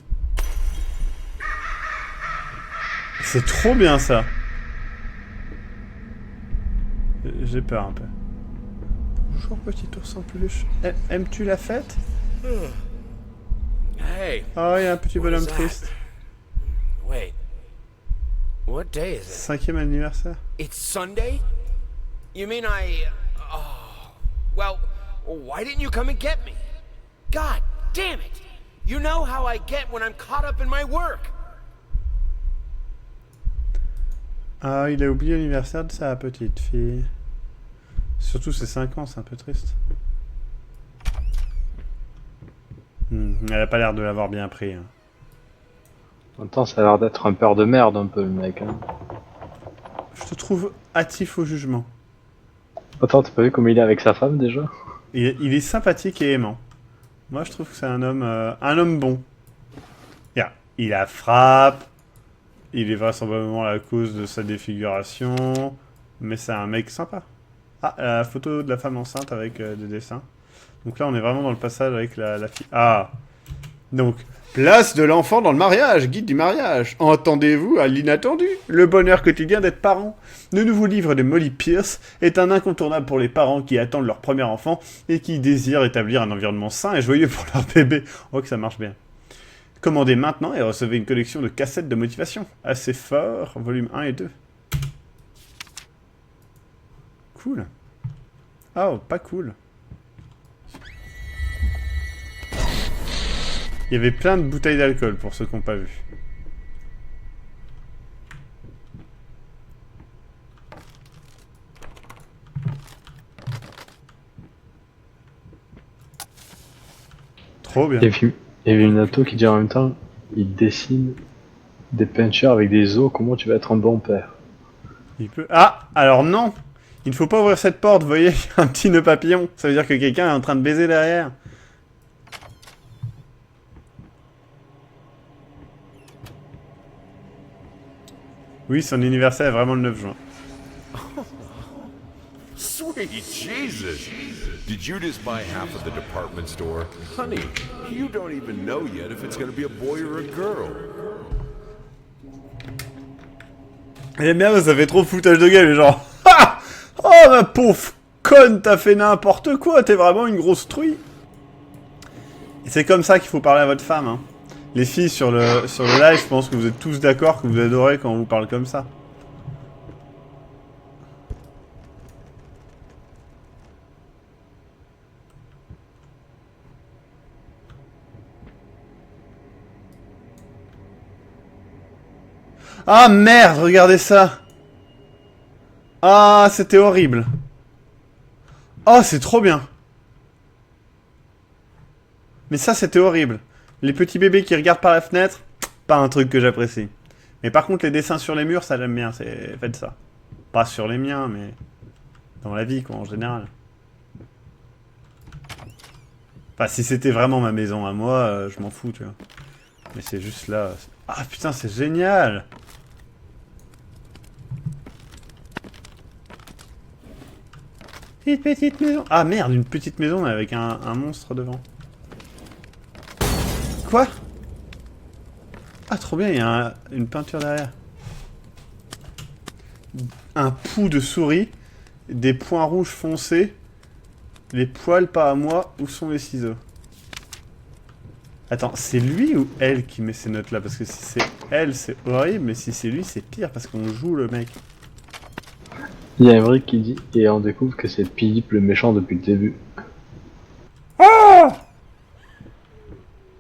C'est trop bien ça. J'ai peur un peu. Bonjour petit ours en peluche. Aimes-tu la fête? Hey. Oh, il y a un petit what is bonhomme that? triste. Wait. What day is it? 5e anniversaire. It's Sunday? You mean oh. Well, Why didn't you come and get me? God damn it! You know how I get when I'm caught up in my work. Ah, il a oublié l'anniversaire de sa petite fille. Surtout ses 5 ans, c'est un peu triste. Elle a pas l'air de l'avoir bien pris. Hein. En même temps, ça a l'air d'être un père de merde un peu le mec. Hein. Je te trouve hâtif au jugement. Attends, t'as pas vu comment il est avec sa femme déjà? Il est sympathique et aimant. Moi, je trouve que c'est un homme bon. Yeah. Il la frappe. Il est vraisemblablement la cause de sa défiguration. Mais c'est un mec sympa. Ah, la photo de la femme enceinte avec des dessins. Donc là, on est vraiment dans le passage avec la fille. Ah. Donc, place de l'enfant dans le mariage, guide du mariage. Entendez-vous à l'inattendu. Le bonheur quotidien d'être parent. Le nouveau livre de Molly Pierce est un incontournable pour les parents qui attendent leur premier enfant et qui désirent établir un environnement sain et joyeux pour leur bébé. Oh, que ça marche bien. Commandez maintenant et recevez une collection de cassettes de motivation. Assez fort, volume 1 et 2. Cool. Oh, pas cool. Il y avait plein de bouteilles d'alcool pour ceux qui n'ont pas vu. Trop bien. Il y avait une auto qui dit en même temps, il dessine des peintures avec des os, comment tu vas être un bon père? Il peut... Ah, alors non. Il ne faut pas ouvrir cette porte, vous voyez, il y a un petit nœud papillon. Ça veut dire que quelqu'un est en train de baiser derrière. Oui, son anniversaire est vraiment le 9 juin. Sweet Jesus! Did you just buy half of the department store? Honey, you don't even know yet if it's gonna be a boy or a girl. J'aime bien, ça fait trop foutage de gueule, les gens. Ah, oh, ma pauvre conne, t'as fait n'importe quoi, t'es vraiment une grosse truie. Et c'est comme ça qu'il faut parler à votre femme, hein. Les filles sur le live, je pense que vous êtes tous d'accord que vous adorez quand on vous parle comme ça. Ah merde, regardez ça. Ah, c'était horrible. Oh, c'est trop bien. Mais ça, c'était horrible. Les petits bébés qui regardent par la fenêtre, pas un truc que j'apprécie. Mais par contre, les dessins sur les murs, ça j'aime bien. Faites ça. Pas sur les miens, mais dans la vie, quoi, en général. Enfin, si c'était vraiment ma maison à moi, je m'en fous, tu vois. Mais c'est juste là. Ah putain, c'est génial! Petite maison. Ah merde, une petite maison mais avec un monstre devant. Quoi? Ah trop bien, il y a une peinture derrière. Un pouls de souris, des points rouges foncés, les poils pas à moi, où sont les ciseaux? Attends, c'est lui ou elle qui met ces notes là? Parce que si c'est elle, c'est horrible, mais si c'est lui, c'est pire parce qu'on joue le mec. Il y a un vrai qui dit, et on découvre que c'est Philippe le méchant depuis le début. Ah!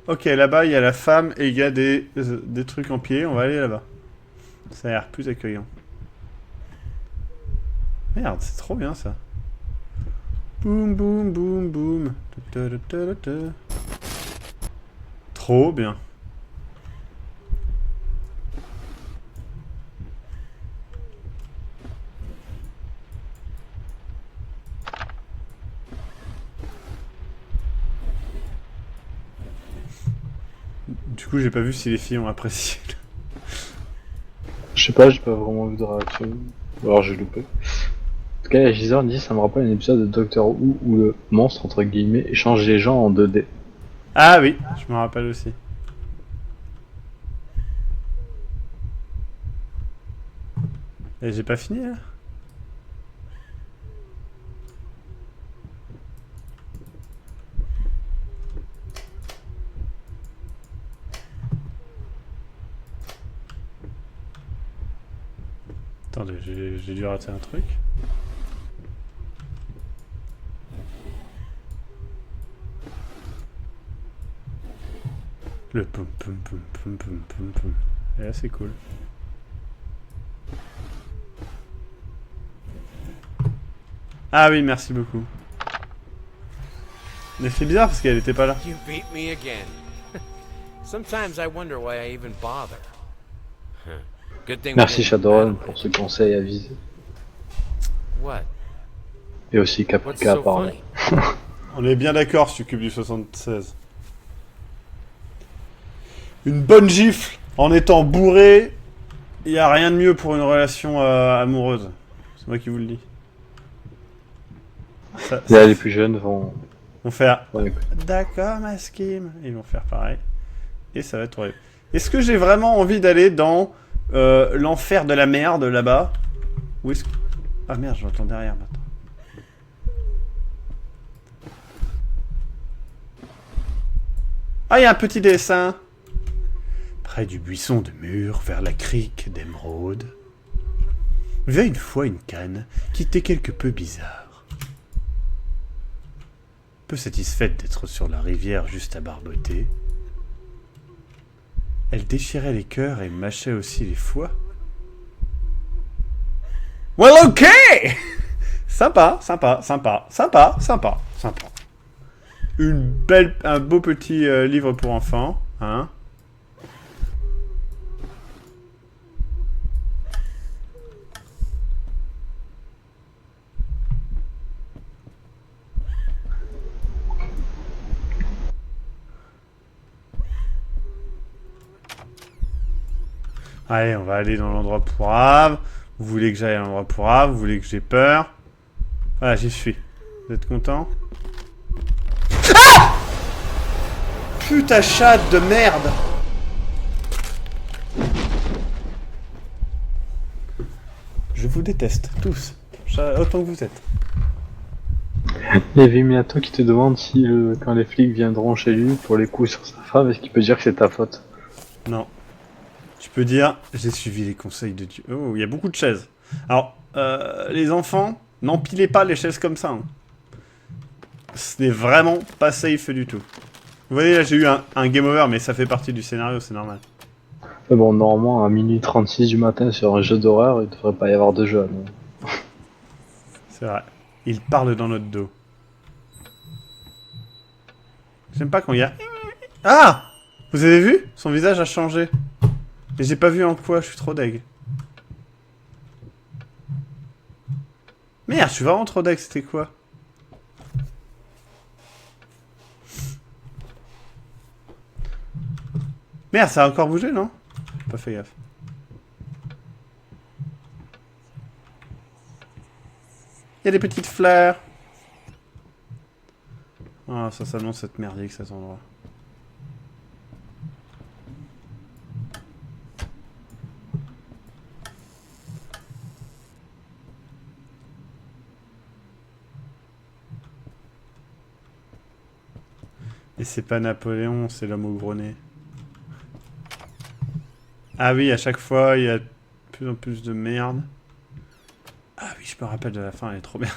Ok, là-bas, il y a la femme et il y a des trucs en pied. On va aller là-bas. Ça a l'air plus accueillant. Merde, c'est trop bien, ça. Boum, boum, boum, boum. Trop bien. Du coup, j'ai pas vu si les filles ont apprécié. Je sais pas, j'ai pas vraiment vu de réaction. Ou alors j'ai loupé. En tout cas, la Giseur dit ça me rappelle un épisode de Doctor Who où le monstre, entre guillemets, échange les gens en 2D. Ah oui, je me rappelle aussi. Et j'ai pas fini là. Attendez, j'ai dû rater un truc. Le pum pum pum pum pum pum pum. Et là, c'est cool. Ah oui, merci beaucoup. Mais c'est bizarre parce qu'elle était pas là. You beat me again. Sometimes I wonder why I even bother. Huh. Good thing we Merci didn't Shadowrun battle pour it. ce conseil avisé. What? Et aussi What's Caprica a so parlé. funny? On est bien d'accord sur Cube du 76. Une bonne gifle en étant bourré, il y a rien de mieux pour une relation amoureuse. C'est moi qui vous le dis. Là, les plus jeunes vont... faire vont écouter. d'accord, Maskim. Ils vont faire pareil. Et ça va être horrible. Est-ce que j'ai vraiment envie d'aller dans l'enfer de la merde là-bas? Ou est-ce que... Ah merde, j'entends derrière maintenant. Ah, il y a un petit dessin. Près du buisson de mûre, vers la crique d'émeraude, vivait une fois une canne qui était quelque peu bizarre. Peu satisfaite d'être sur la rivière juste à barboter, elle déchirait les cœurs et mâchait aussi les foies. Well, ok. Sympa, sympa, sympa, sympa, sympa, sympa. Un beau petit livre pour enfants, hein. Allez, on va aller dans l'endroit pourrave. Vous voulez que j'aille à l'endroit pourrave? Vous voulez que j'ai peur? Voilà, j'y suis. Vous êtes content? Ah! Putain, chatte de merde! Je vous déteste, tous. Autant que vous êtes. Il y avait Miyato qui te demande si quand les flics viendront chez lui pour les coups sur sa femme, est-ce qu'il peut dire que c'est ta faute? Non. Tu peux dire, j'ai suivi les conseils de Dieu. Oh, il y a beaucoup de chaises. Alors, les enfants, n'empilez pas les chaises comme ça. Hein. Ce n'est vraiment pas safe du tout. Vous voyez, là, j'ai eu un game over, mais ça fait partie du scénario, c'est normal. Mais bon, normalement, à minuit 36 du matin sur un jeu d'horreur, il devrait pas y avoir de jeu. Non. C'est vrai. Il parle dans notre dos. J'aime pas quand il y a... Ah! Vous avez vu? Son visage a changé. Mais j'ai pas vu en quoi, je suis trop deg. Merde, je suis vraiment trop deg, c'était quoi? Merde, ça a encore bougé, non? J'ai pas fait gaffe. Il y a des petites fleurs. Ah, ça s'annonce être merdique cet endroit. Et c'est pas Napoléon, c'est l'homme au gros nez. Ah oui, à chaque fois, il y a de plus en plus de merde. Ah oui, je me rappelle de la fin, elle est trop bien.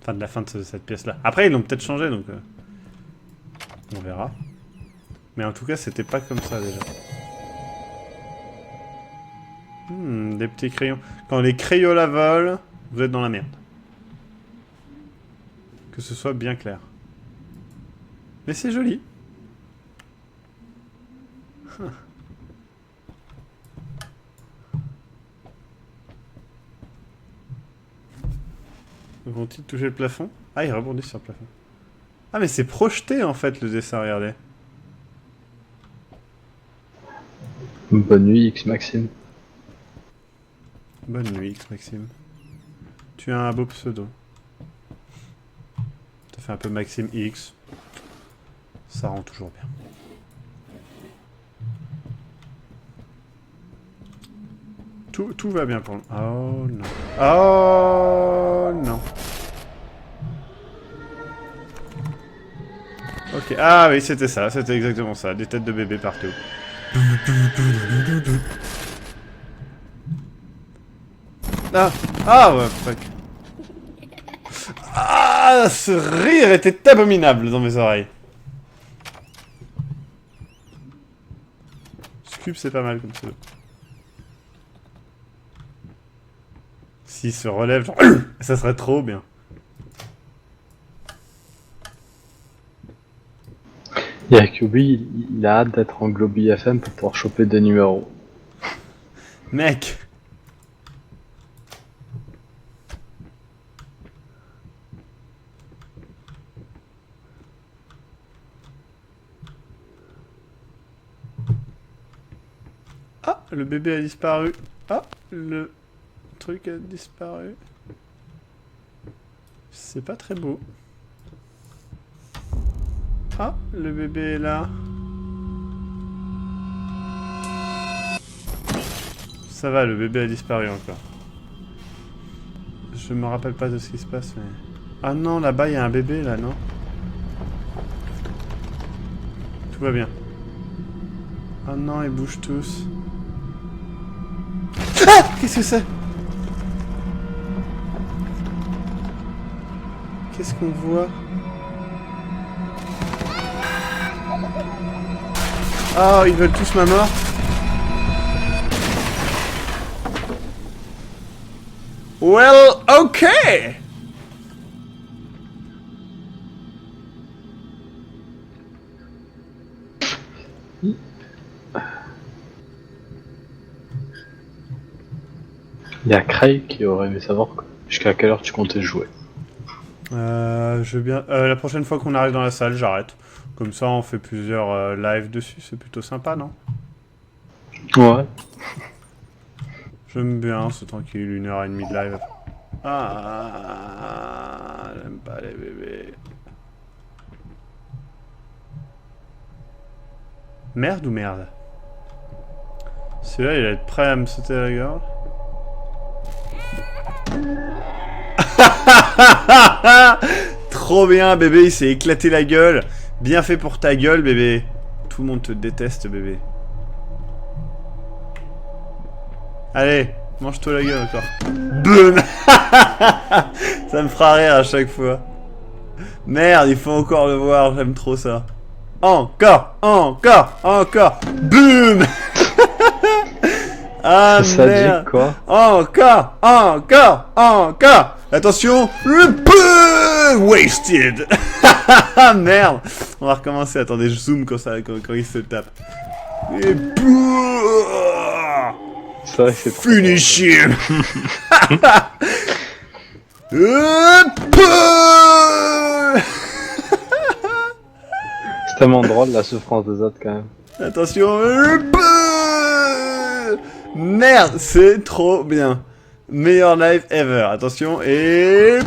Enfin, de la fin de cette pièce-là. Après, ils l'ont peut-être changé, donc... on verra. Mais en tout cas, c'était pas comme ça, déjà. Des petits crayons. Quand les crayons la volent, vous êtes dans la merde. Que ce soit bien clair. Mais c'est joli. Vont-ils toucher le plafond? Ah, ils rebondissent sur le plafond. Ah, mais c'est projeté, en fait, le dessin, regardez. Bonne nuit, X Maxime. Bonne nuit, X Maxime. Tu as un beau pseudo. Ça fait un peu Maxime X. Ça rend toujours bien. Tout va bien pour le... Oh non. Oh non. Ok. Ah oui, c'était ça. C'était exactement ça. Des têtes de bébé partout. Ah. Ah ouais, fuck. Ah, ce rire était abominable dans mes oreilles. cube, c'est pas mal comme pseudo. S'il se relève, genre, ça serait trop bien. Yakubi, il a hâte d'être en Globy FM pour pouvoir choper des numéros. Mec! Ah, le bébé a disparu. Ah, le truc a disparu. C'est pas très beau. Ah, le bébé est là. Ça va, le bébé a disparu encore. Je me rappelle pas de ce qui se passe, mais... Ah non, là-bas, il y a un bébé, là, non? Tout va bien. Ah non, ils bougent tous. Ah! Qu'est-ce que c'est? Qu'est-ce qu'on voit? Ah, ils veulent tous ma mort. Well, okay. Il y a Craig qui aurait aimé savoir jusqu'à quelle heure tu comptais jouer. Je veux bien... la prochaine fois qu'on arrive dans la salle, j'arrête. Comme ça, on fait plusieurs lives dessus. C'est plutôt sympa, non? Ouais. J'aime bien, c'est tranquille, 1h30 de live. Ah, j'aime pas les bébés. Merde ou merde? Celui-là, il va être prêt à me sauter à la gorge. Trop bien, bébé, il s'est éclaté la gueule. Bien fait pour ta gueule, bébé. Tout le monde te déteste, bébé. Allez, mange-toi la gueule encore. Boum. Ça me fera rire à chaque fois. Merde, il faut encore le voir, j'aime trop ça. Encore, encore, encore. Boum. Ah merde. Dit quoi? Encore, encore, encore. Attention. Wasted. Merde. On va recommencer. Attendez, je zoome quand il se tape. Et C'est vrai que c'est trop finish him. C'est tellement drôle la souffrance des autres quand même. Attention. Merde, c'est trop bien. Meilleur live ever. Attention et...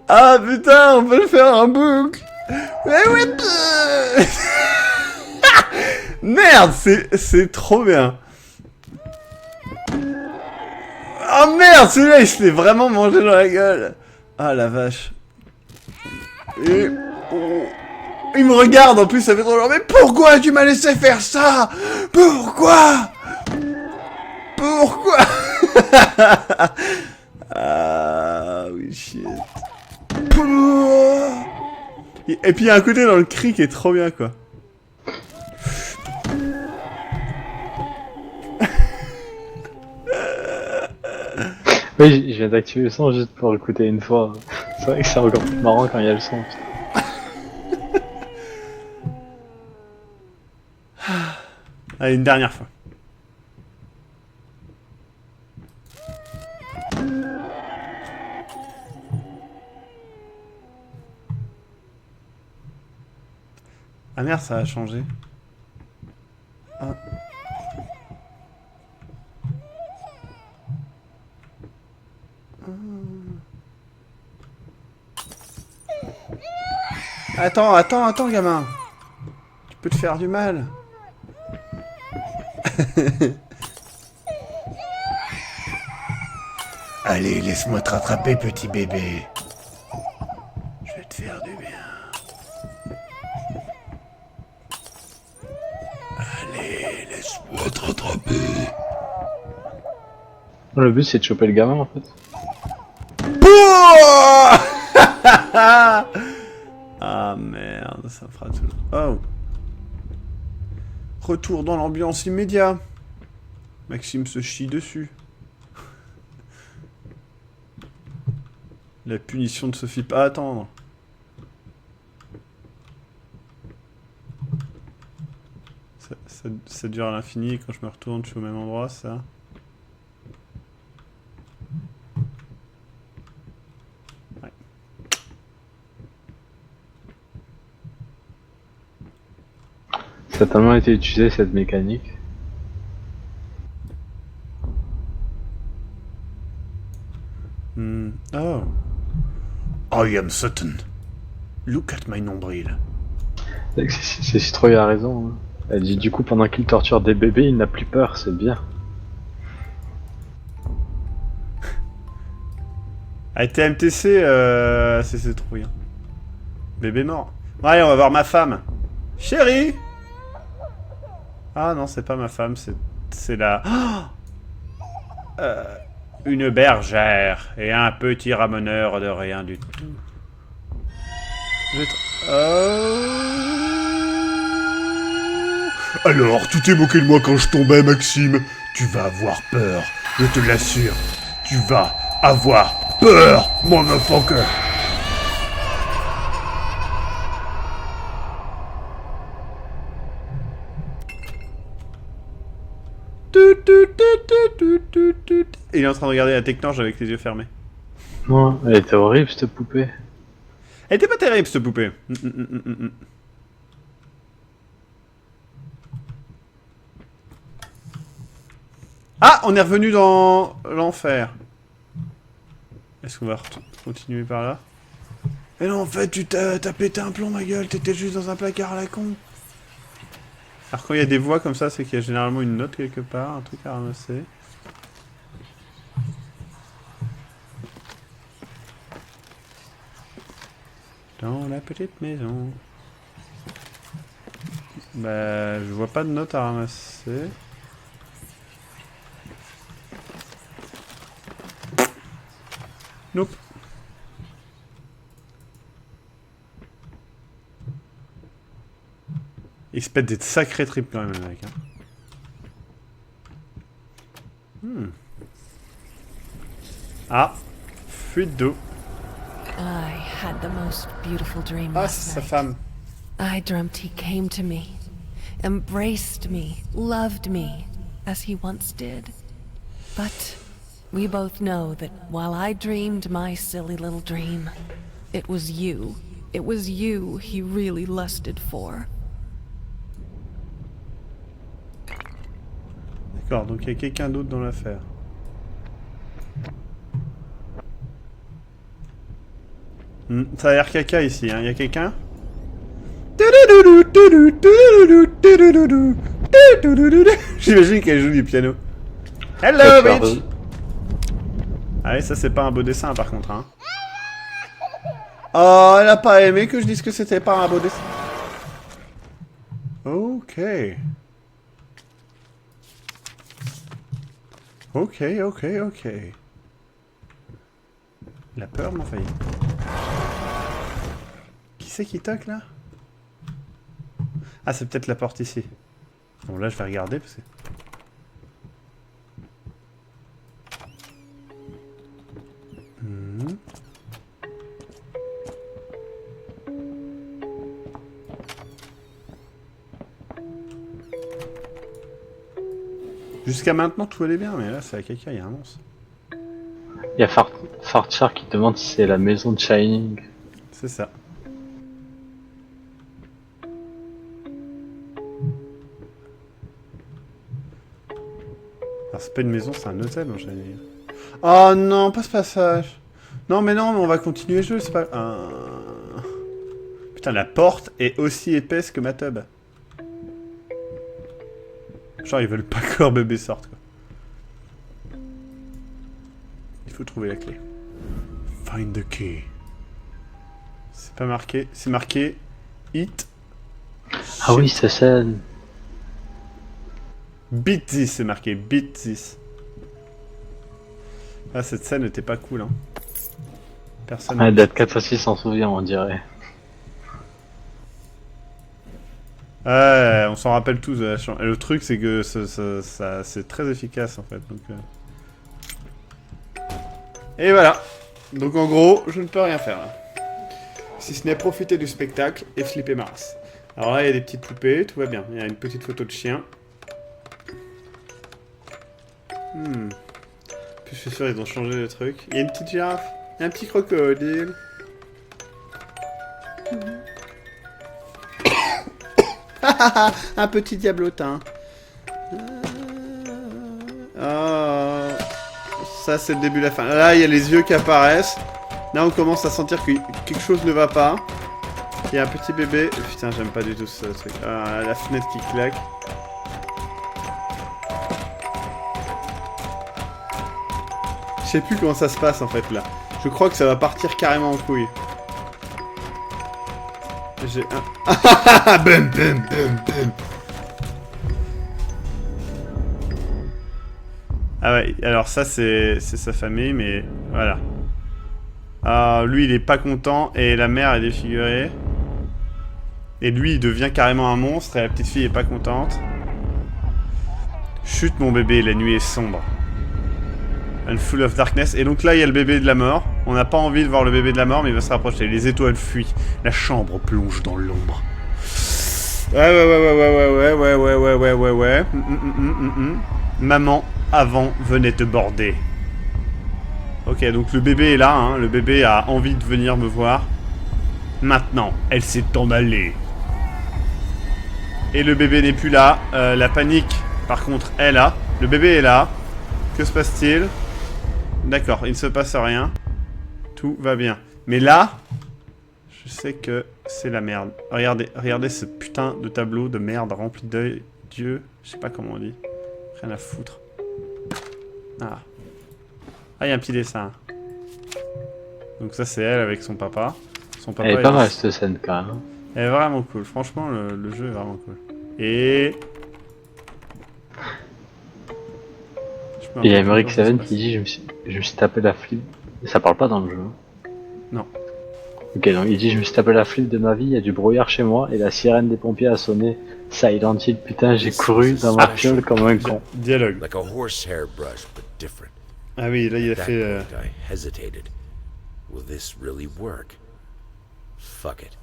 Ah putain, on peut le faire en boucle. Mais oui. Merde, c'est trop bien. Oh merde, celui-là il se fait vraiment manger dans la gueule. Ah la vache. Et... oh. Il me regarde en plus, ça fait trop long. Mais pourquoi tu m'as laissé faire ça? Pourquoi? Pourquoi? Ah oui shit. Et puis il y a un côté dans le cri qui est trop bien quoi. Oui, je viens d'activer le son juste pour l'écouter une fois. C'est vrai que c'est encore plus marrant quand il y a le son. Putain. Allez, une dernière fois. Ah merde, ça a changé. Ah. Attends, gamin. Tu peux te faire du mal. Allez, laisse-moi te rattraper, petit bébé. Je vais te faire du bien. Allez, laisse-moi te rattraper. Le but c'est de choper le gamin en fait. Ah merde, ça fera tout. Oh. Retour dans l'ambiance immédiat. Maxime se chie dessus. La punition ne se fit pas attendre. Ça dure à l'infini et quand je me retourne, je suis au même endroit, ça. Ouais. Ça a tellement été utilisé cette mécanique. Oh. I am certain. Look at my nombril. C'est Citrouille a raison. Hein. Elle dit du coup pendant qu'il torture des bébés, il n'a plus peur, c'est bien. Ah, TMTC, c'est trop bien. Bébé mort. Bon, allez, on va voir ma femme. Chérie. Ah non, c'est pas ma femme, c'est la... une bergère et un petit ramoneur de rien du tout. Alors, tu t'es moqué de moi quand je tombais, Maxime. Tu vas avoir peur, je te l'assure. Tu vas avoir peur, motherfucker. Il est en train de regarder la technange avec les yeux fermés. Non, elle était horrible cette poupée. Elle était pas terrible cette poupée. Ah, on est revenu dans l'enfer. Est-ce qu'on va continuer par là? Mais non, en fait, t'as pété un plomb, ma gueule. T'étais juste dans un placard à la con. Alors quand il y a des voix comme ça, c'est qu'il y a généralement une note quelque part, un truc à ramasser. Dans la petite maison. Bah, je vois pas de note à ramasser. Nope. Il se pète des sacrés tripes quand même, le mec. Hein. Ah, fuite d'eau. I had the most beautiful dream Ah, last c'est sa night. femme. I dreamt he came to me, embraced me, loved me, as he once did. But we both know that while I dreamed my silly little dream, it was you he really lusted for. D'accord, donc il y a quelqu'un d'autre dans l'affaire. Ça a l'air caca ici, hein. Il y a quelqu'un? J'imagine qu'elle joue du piano. Hello, bitch! Allez, ça c'est pas un beau dessin par contre, hein. Oh, elle a pas aimé que je dise que c'était pas un beau dessin. Ok. Ok. La peur m'a failli. Qui c'est qui toque là? Ah, c'est peut-être la porte ici. Bon, là je vais regarder parce que... Jusqu'à maintenant tout allait bien, mais là c'est la caca, il y a un monstre. Il y a Farchar qui demande si c'est la maison de Shining. C'est ça. Alors c'est pas une maison, c'est un hôtel, j'allais dire. Oh non, pas ce passage. Non mais on va continuer le jeu, c'est pas... Putain, la porte est aussi épaisse que ma tub. Genre ils veulent pas que leur bébé sorte quoi. Il faut trouver la clé. Find the key. C'est pas marqué, c'est marqué Hit. Ah oui, c'est scène. Beat this, c'est marqué Beat this. Ah, cette scène était pas cool, hein. Personne. Ah, date 4 6 s'en souvient, on dirait. Ouais, on s'en rappelle tous de la chambre. Et le truc, c'est que c'est très efficace, en fait. Donc, Et voilà. Donc, en gros, je ne peux rien faire, là. Si ce n'est profiter du spectacle et flipper ma race. Alors là, il y a des petites poupées, tout va bien. Il y a une petite photo de chien. Puis je suis sûr, ils ont changé le truc. Il y a une petite girafe. Il y a un petit crocodile. Un petit diablotin. Oh. Ça, c'est le début de la fin. Là, il y a les yeux qui apparaissent. Là, on commence à sentir que quelque chose ne va pas. Il y a un petit bébé. Putain, j'aime pas du tout ce truc. Ah, la fenêtre qui claque. Je sais plus comment ça se passe en fait là. Je crois que ça va partir carrément en couille. J'ai un... Bum, bum, bum, bum. Ah ouais, alors ça c'est sa famille, mais voilà. Ah, lui il est pas content et la mère est défigurée. Et lui il devient carrément un monstre et la petite fille est pas contente. Chut mon bébé, la nuit est sombre. And full of darkness. Et donc là, il y a le bébé de la mort. On n'a pas envie de voir le bébé de la mort, mais il va se rapprocher. Les étoiles fuient. La chambre plonge dans l'ombre. Ouais. Maman, avant, venait te border. Ok, donc le bébé est là, hein. Le bébé a envie de venir me voir. Maintenant, elle s'est en allée. Et le bébé n'est plus là. La panique, par contre, est là. Le bébé est là. Que se passe-t-il ? D'accord, il ne se passe rien. Tout va bien. Mais là, je sais que c'est la merde. Regardez ce putain de tableau de merde rempli d'œil. Dieu, je sais pas comment on dit. Rien à foutre. Ah. Ah, il y a un petit dessin. Donc ça, c'est elle avec son papa. Son papa Elle est pas mal cette scène quand même. Elle est vraiment cool. Franchement, le jeu est vraiment cool. Et... Il y a Emmerich Seven qui dit je me suis tapé la flip. Ça parle pas dans le jeu. Non. Ok, donc il dit je me suis tapé la flip de ma vie, il y a du brouillard chez moi et la sirène des pompiers a sonné. Silent Hill, putain, j'ai couru dans ma fiole comme un con. Dialogue. Like a horsehair brush, but different. Ah oui, là il a At that fait... point, I hesitated. Will this really work? Fuck it.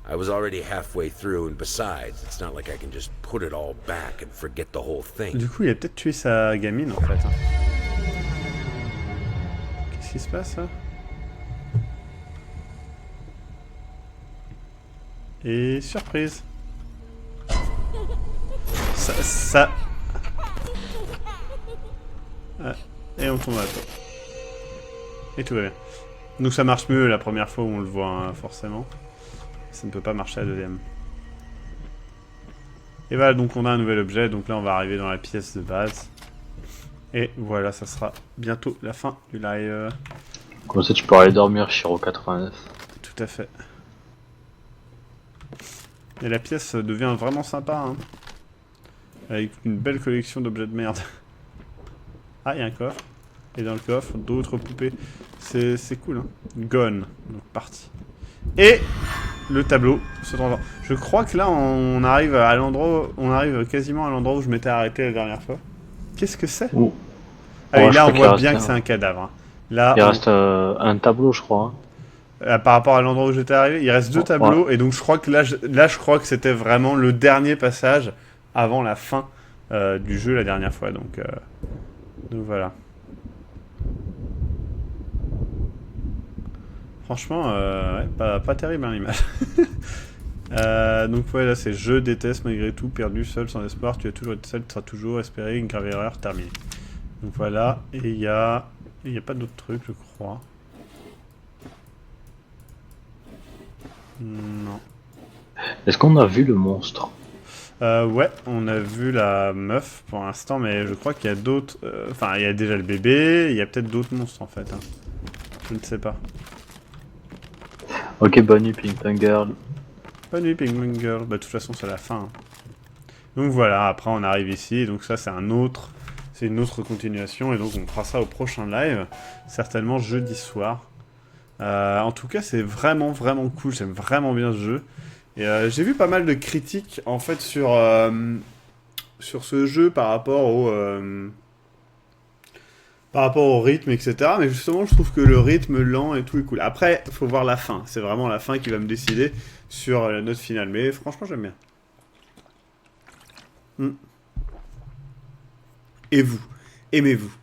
I was already halfway through, and besides, it's not like I can just put it all back and forget the whole thing. Du coup, il a peut-être tué sa gamine, en fait. Qu'est-ce qui se passe, là? Et surprise. Ça... Ah, et on tombe à terre. Et tout va bien. Donc ça marche mieux la première fois où on le voit, hein, forcément. Ça ne peut pas marcher la deuxième. Et voilà, donc on a un nouvel objet. Donc là, on va arriver dans la pièce de base. Et voilà, ça sera bientôt la fin du live. Comme ça, tu peux aller dormir, Shiro 89. Tout à fait. Et la pièce devient vraiment sympa, hein. Avec une belle collection d'objets de merde. Ah, il y a un coffre. Et dans le coffre, d'autres poupées. C'est cool, hein. Gone. Donc, parti. Et le tableau se transforme. Je crois que là, on arrive à l'endroit... On arrive quasiment à l'endroit où je m'étais arrêté la dernière fois. Qu'est-ce que c'est? Oh. Ah oui, Ouais, là, on voit qu'il bien reste que c'est un cadavre. Hein. Là, il reste un tableau, je crois. par rapport à l'endroit où j'étais arrivé, il reste deux tableaux. Et donc, je crois que là, je crois que c'était vraiment le dernier passage avant la fin du jeu la dernière fois. Donc voilà. Franchement, ouais, pas terrible hein, l'image. Donc ouais, là c'est je déteste malgré tout, perdu, seul, sans espoir, tu as toujours été seul, tu seras toujours espéré, une grave erreur, terminée. Donc voilà, et il y a pas d'autres trucs, je crois. Non. Est-ce qu'on a vu le monstre? Ouais, on a vu la meuf pour l'instant, mais je crois qu'il y a d'autres... Enfin, il y a déjà le bébé, il y a peut-être d'autres monstres en fait. Hein. Je ne sais pas. Ok, bonne nuit, Ping Pong Girl. Bonne nuit, Penguin Girl. Bah, de toute façon, c'est la fin. Hein. Donc voilà, après on arrive ici, et donc ça c'est un autre... C'est une autre continuation, et donc on fera ça au prochain live, certainement jeudi soir. En tout cas, c'est vraiment cool, j'aime vraiment bien ce jeu. Et j'ai vu pas mal de critiques en fait sur ce jeu par rapport au rythme, etc. Mais justement, je trouve que le rythme lent et tout est cool. Après, faut voir la fin. C'est vraiment la fin qui va me décider sur la note finale. Mais franchement, j'aime bien. Et vous? Aimez-vous?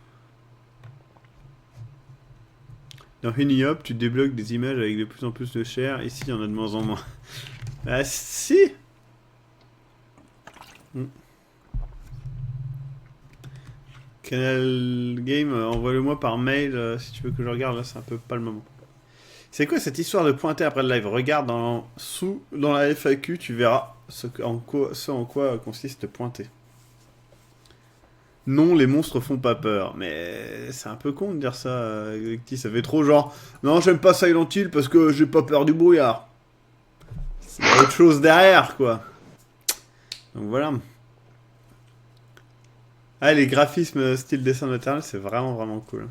Dans Unihop, tu débloques des images avec de plus en plus de chair. Ici, il y en a de moins en moins. Ah si. Canal Game, envoie-le-moi par mail si tu veux que je regarde. Là, c'est un peu pas le moment. C'est quoi cette histoire de pointer après le live? Regarde dans la FAQ, tu verras ce en quoi consiste pointer. Non, les monstres font pas peur. Mais c'est un peu con de dire ça, Gecti. Ça fait trop genre, non, j'aime pas Silent Hill parce que j'ai pas peur du brouillard. Il y a autre chose derrière, quoi. Donc voilà. Ah, les graphismes style dessin maternel, c'est vraiment, vraiment cool.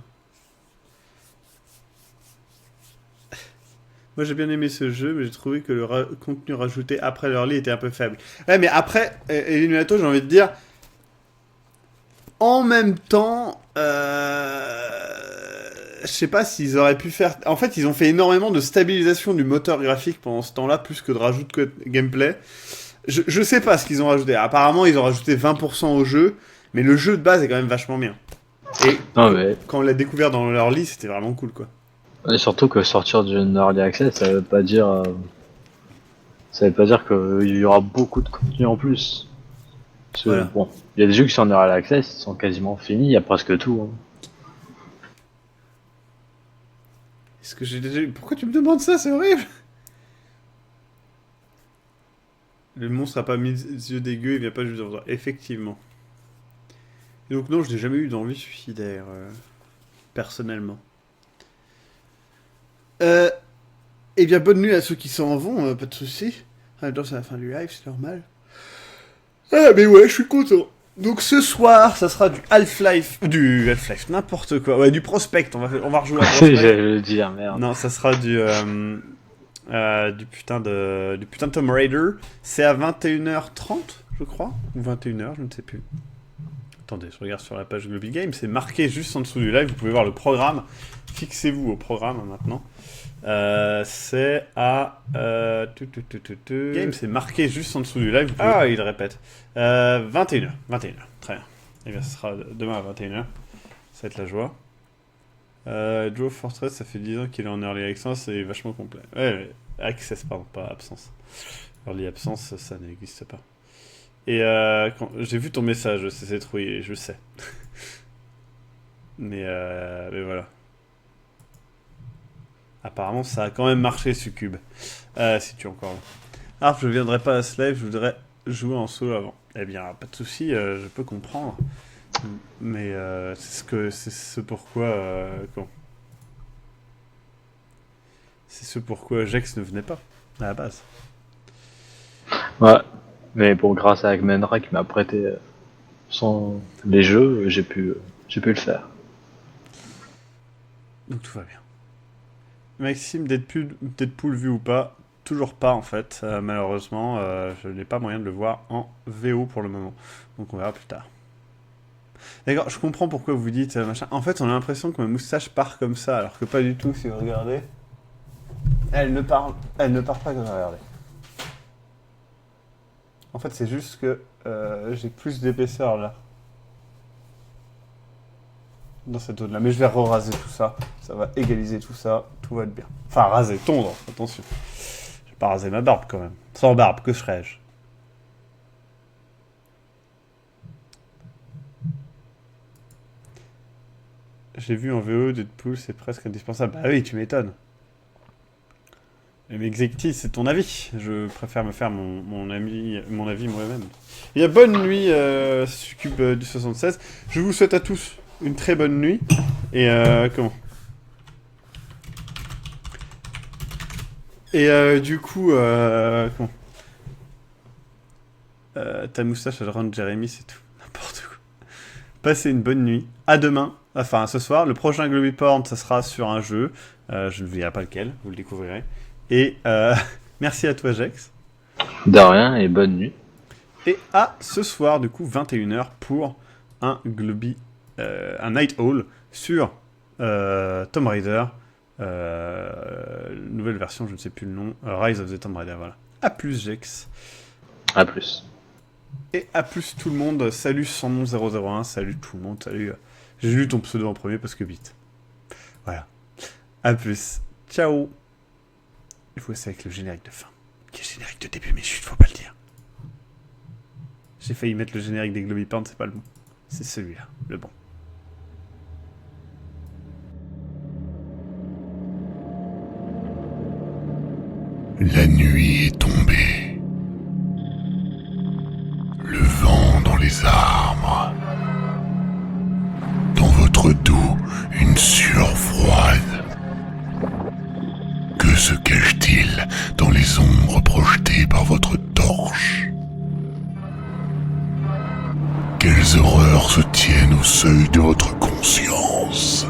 Moi, j'ai bien aimé ce jeu, mais j'ai trouvé que le contenu rajouté après l'early était un peu faible. Ouais, mais après, Illuminato, j'ai envie de dire... En même temps... Je sais pas s'ils auraient pu faire... En fait, ils ont fait énormément de stabilisation du moteur graphique pendant ce temps-là, plus que de rajout de gameplay. Je sais pas ce qu'ils ont rajouté. Apparemment, ils ont rajouté 20% au jeu, mais le jeu de base est quand même vachement bien. Et quand on l'a découvert dans l'early, c'était vraiment cool, quoi. Et surtout que sortir d'une early access, ça veut pas dire qu'il y aura beaucoup de contenu en plus. Parce que, Voilà. bon, il y a des jeux qui sont en early access, ils sont quasiment finis, il y a presque tout. Hein. Est-ce que j'ai déjà... Pourquoi tu me demandes ça? C'est horrible. Le monstre a pas mis des yeux dégueux, il vient pas juste de voir. Effectivement. Et donc non, je n'ai jamais eu d'envie suicidaire, personnellement. Eh bien, bonne nuit à ceux qui s'en vont, pas de soucis. En même temps, c'est la fin du live, c'est normal. Ah, mais ouais, je suis content. Donc ce soir, ça sera du Half-Life, n'importe quoi. Ouais, du Prospect, on va rejouer à Prospect. J'allais le dire, merde. Non, ça sera du putain de Tomb Raider. C'est à 21h30, je crois, ou 21h, je ne sais plus. Attendez, je regarde sur la page Global Game, c'est marqué juste en dessous du live, vous pouvez voir le programme. Fixez-vous au programme maintenant. C'est à... Game, c'est marqué juste en dessous du live. Ah, il répète. 21h, très bien. Et bien, ce sera demain à 21h. Ça va être la joie. Joe Fortress, ça fait 10 ans qu'il est en Early Access, c'est vachement complet. Ouais, Access, pardon, pas Absence. Early Absence, ça n'existe pas. Et quand j'ai vu ton message, c'est trouillé, je sais. mais voilà. Apparemment, ça a quand même marché, Succube. Si tu es encore là. Ah, je viendrai pas à ce live, je voudrais jouer en solo avant. Eh bien, pas de souci, je peux comprendre. Mais c'est ce pourquoi... C'est ce pourquoi Jex ne venait pas, à la base. Ouais, mais bon, grâce à Agmenra qui m'a prêté les jeux, j'ai pu le faire. Donc tout va bien. Maxime, Deadpool vu ou pas? Toujours pas en fait, malheureusement, je n'ai pas moyen de le voir en VO pour le moment. Donc on verra plus tard. D'accord, je comprends pourquoi vous dites machin. En fait, on a l'impression que ma moustache part comme ça, alors que pas du tout, si vous regardez. Elle ne part pas comme ça, regardez. En fait, c'est juste que j'ai plus d'épaisseur là. Dans cette zone là. Mais je vais raser tout ça. Ça va égaliser tout ça. Tout va être bien. Enfin, raser, tondre, attention. Je vais pas raser ma barbe quand même. Sans barbe, que ferais-je? J'ai vu en VO Deadpool, c'est presque indispensable. Bah oui, tu m'étonnes. Mais Execti, c'est ton avis. Je préfère me faire mon avis moi-même. Il y a bonne nuit, Succube du 76. Je vous souhaite à tous une très bonne nuit. Et comment? Et du coup, comment? Ta moustache, elle rend Jérémy, c'est tout. N'importe quoi. Passez une bonne nuit. À demain. Enfin, ce soir. Le prochain Globy Porn, ça sera sur un jeu. Je ne vous dirai pas lequel. Vous le découvrirez. Et merci à toi, Jex. De rien et bonne nuit. Et à ce soir, du coup, 21h pour un Night Owl sur Tomb Raider. Nouvelle version, je ne sais plus le nom. Rise of the Tomb Raider, voilà. A plus, Jex. À plus. Et à plus tout le monde. Salut sans nom 001. Salut tout le monde. Salut. J'ai lu ton pseudo en premier parce que vite. Voilà. À plus. Ciao. Il faut essayer avec le générique de fin. Qui est le générique de début, mais chut, faut pas le dire. J'ai failli mettre le générique des Globipants, c'est pas le bon. C'est celui-là, le bon. La nuit est tombée. Le vent dans les arbres. Dans votre dos, une sueur froide. Que se cache-t-il dans les ombres projetées par votre torche? Quelles horreurs se tiennent au seuil de votre conscience?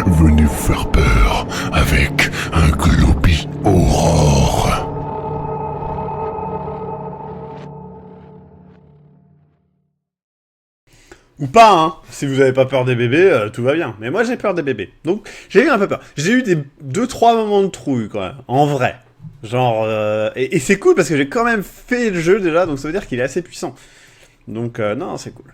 Venez vous faire peur avec un Globi Aurore. Ou pas, hein. Si vous avez pas peur des bébés, tout va bien. Mais moi, j'ai peur des bébés. Donc, j'ai eu un peu peur. J'ai eu des 2-3 moments de trouille, quand même. En vrai. Genre... Et c'est cool, parce que j'ai quand même fait le jeu, déjà. Donc, ça veut dire qu'il est assez puissant. Donc, non, c'est cool.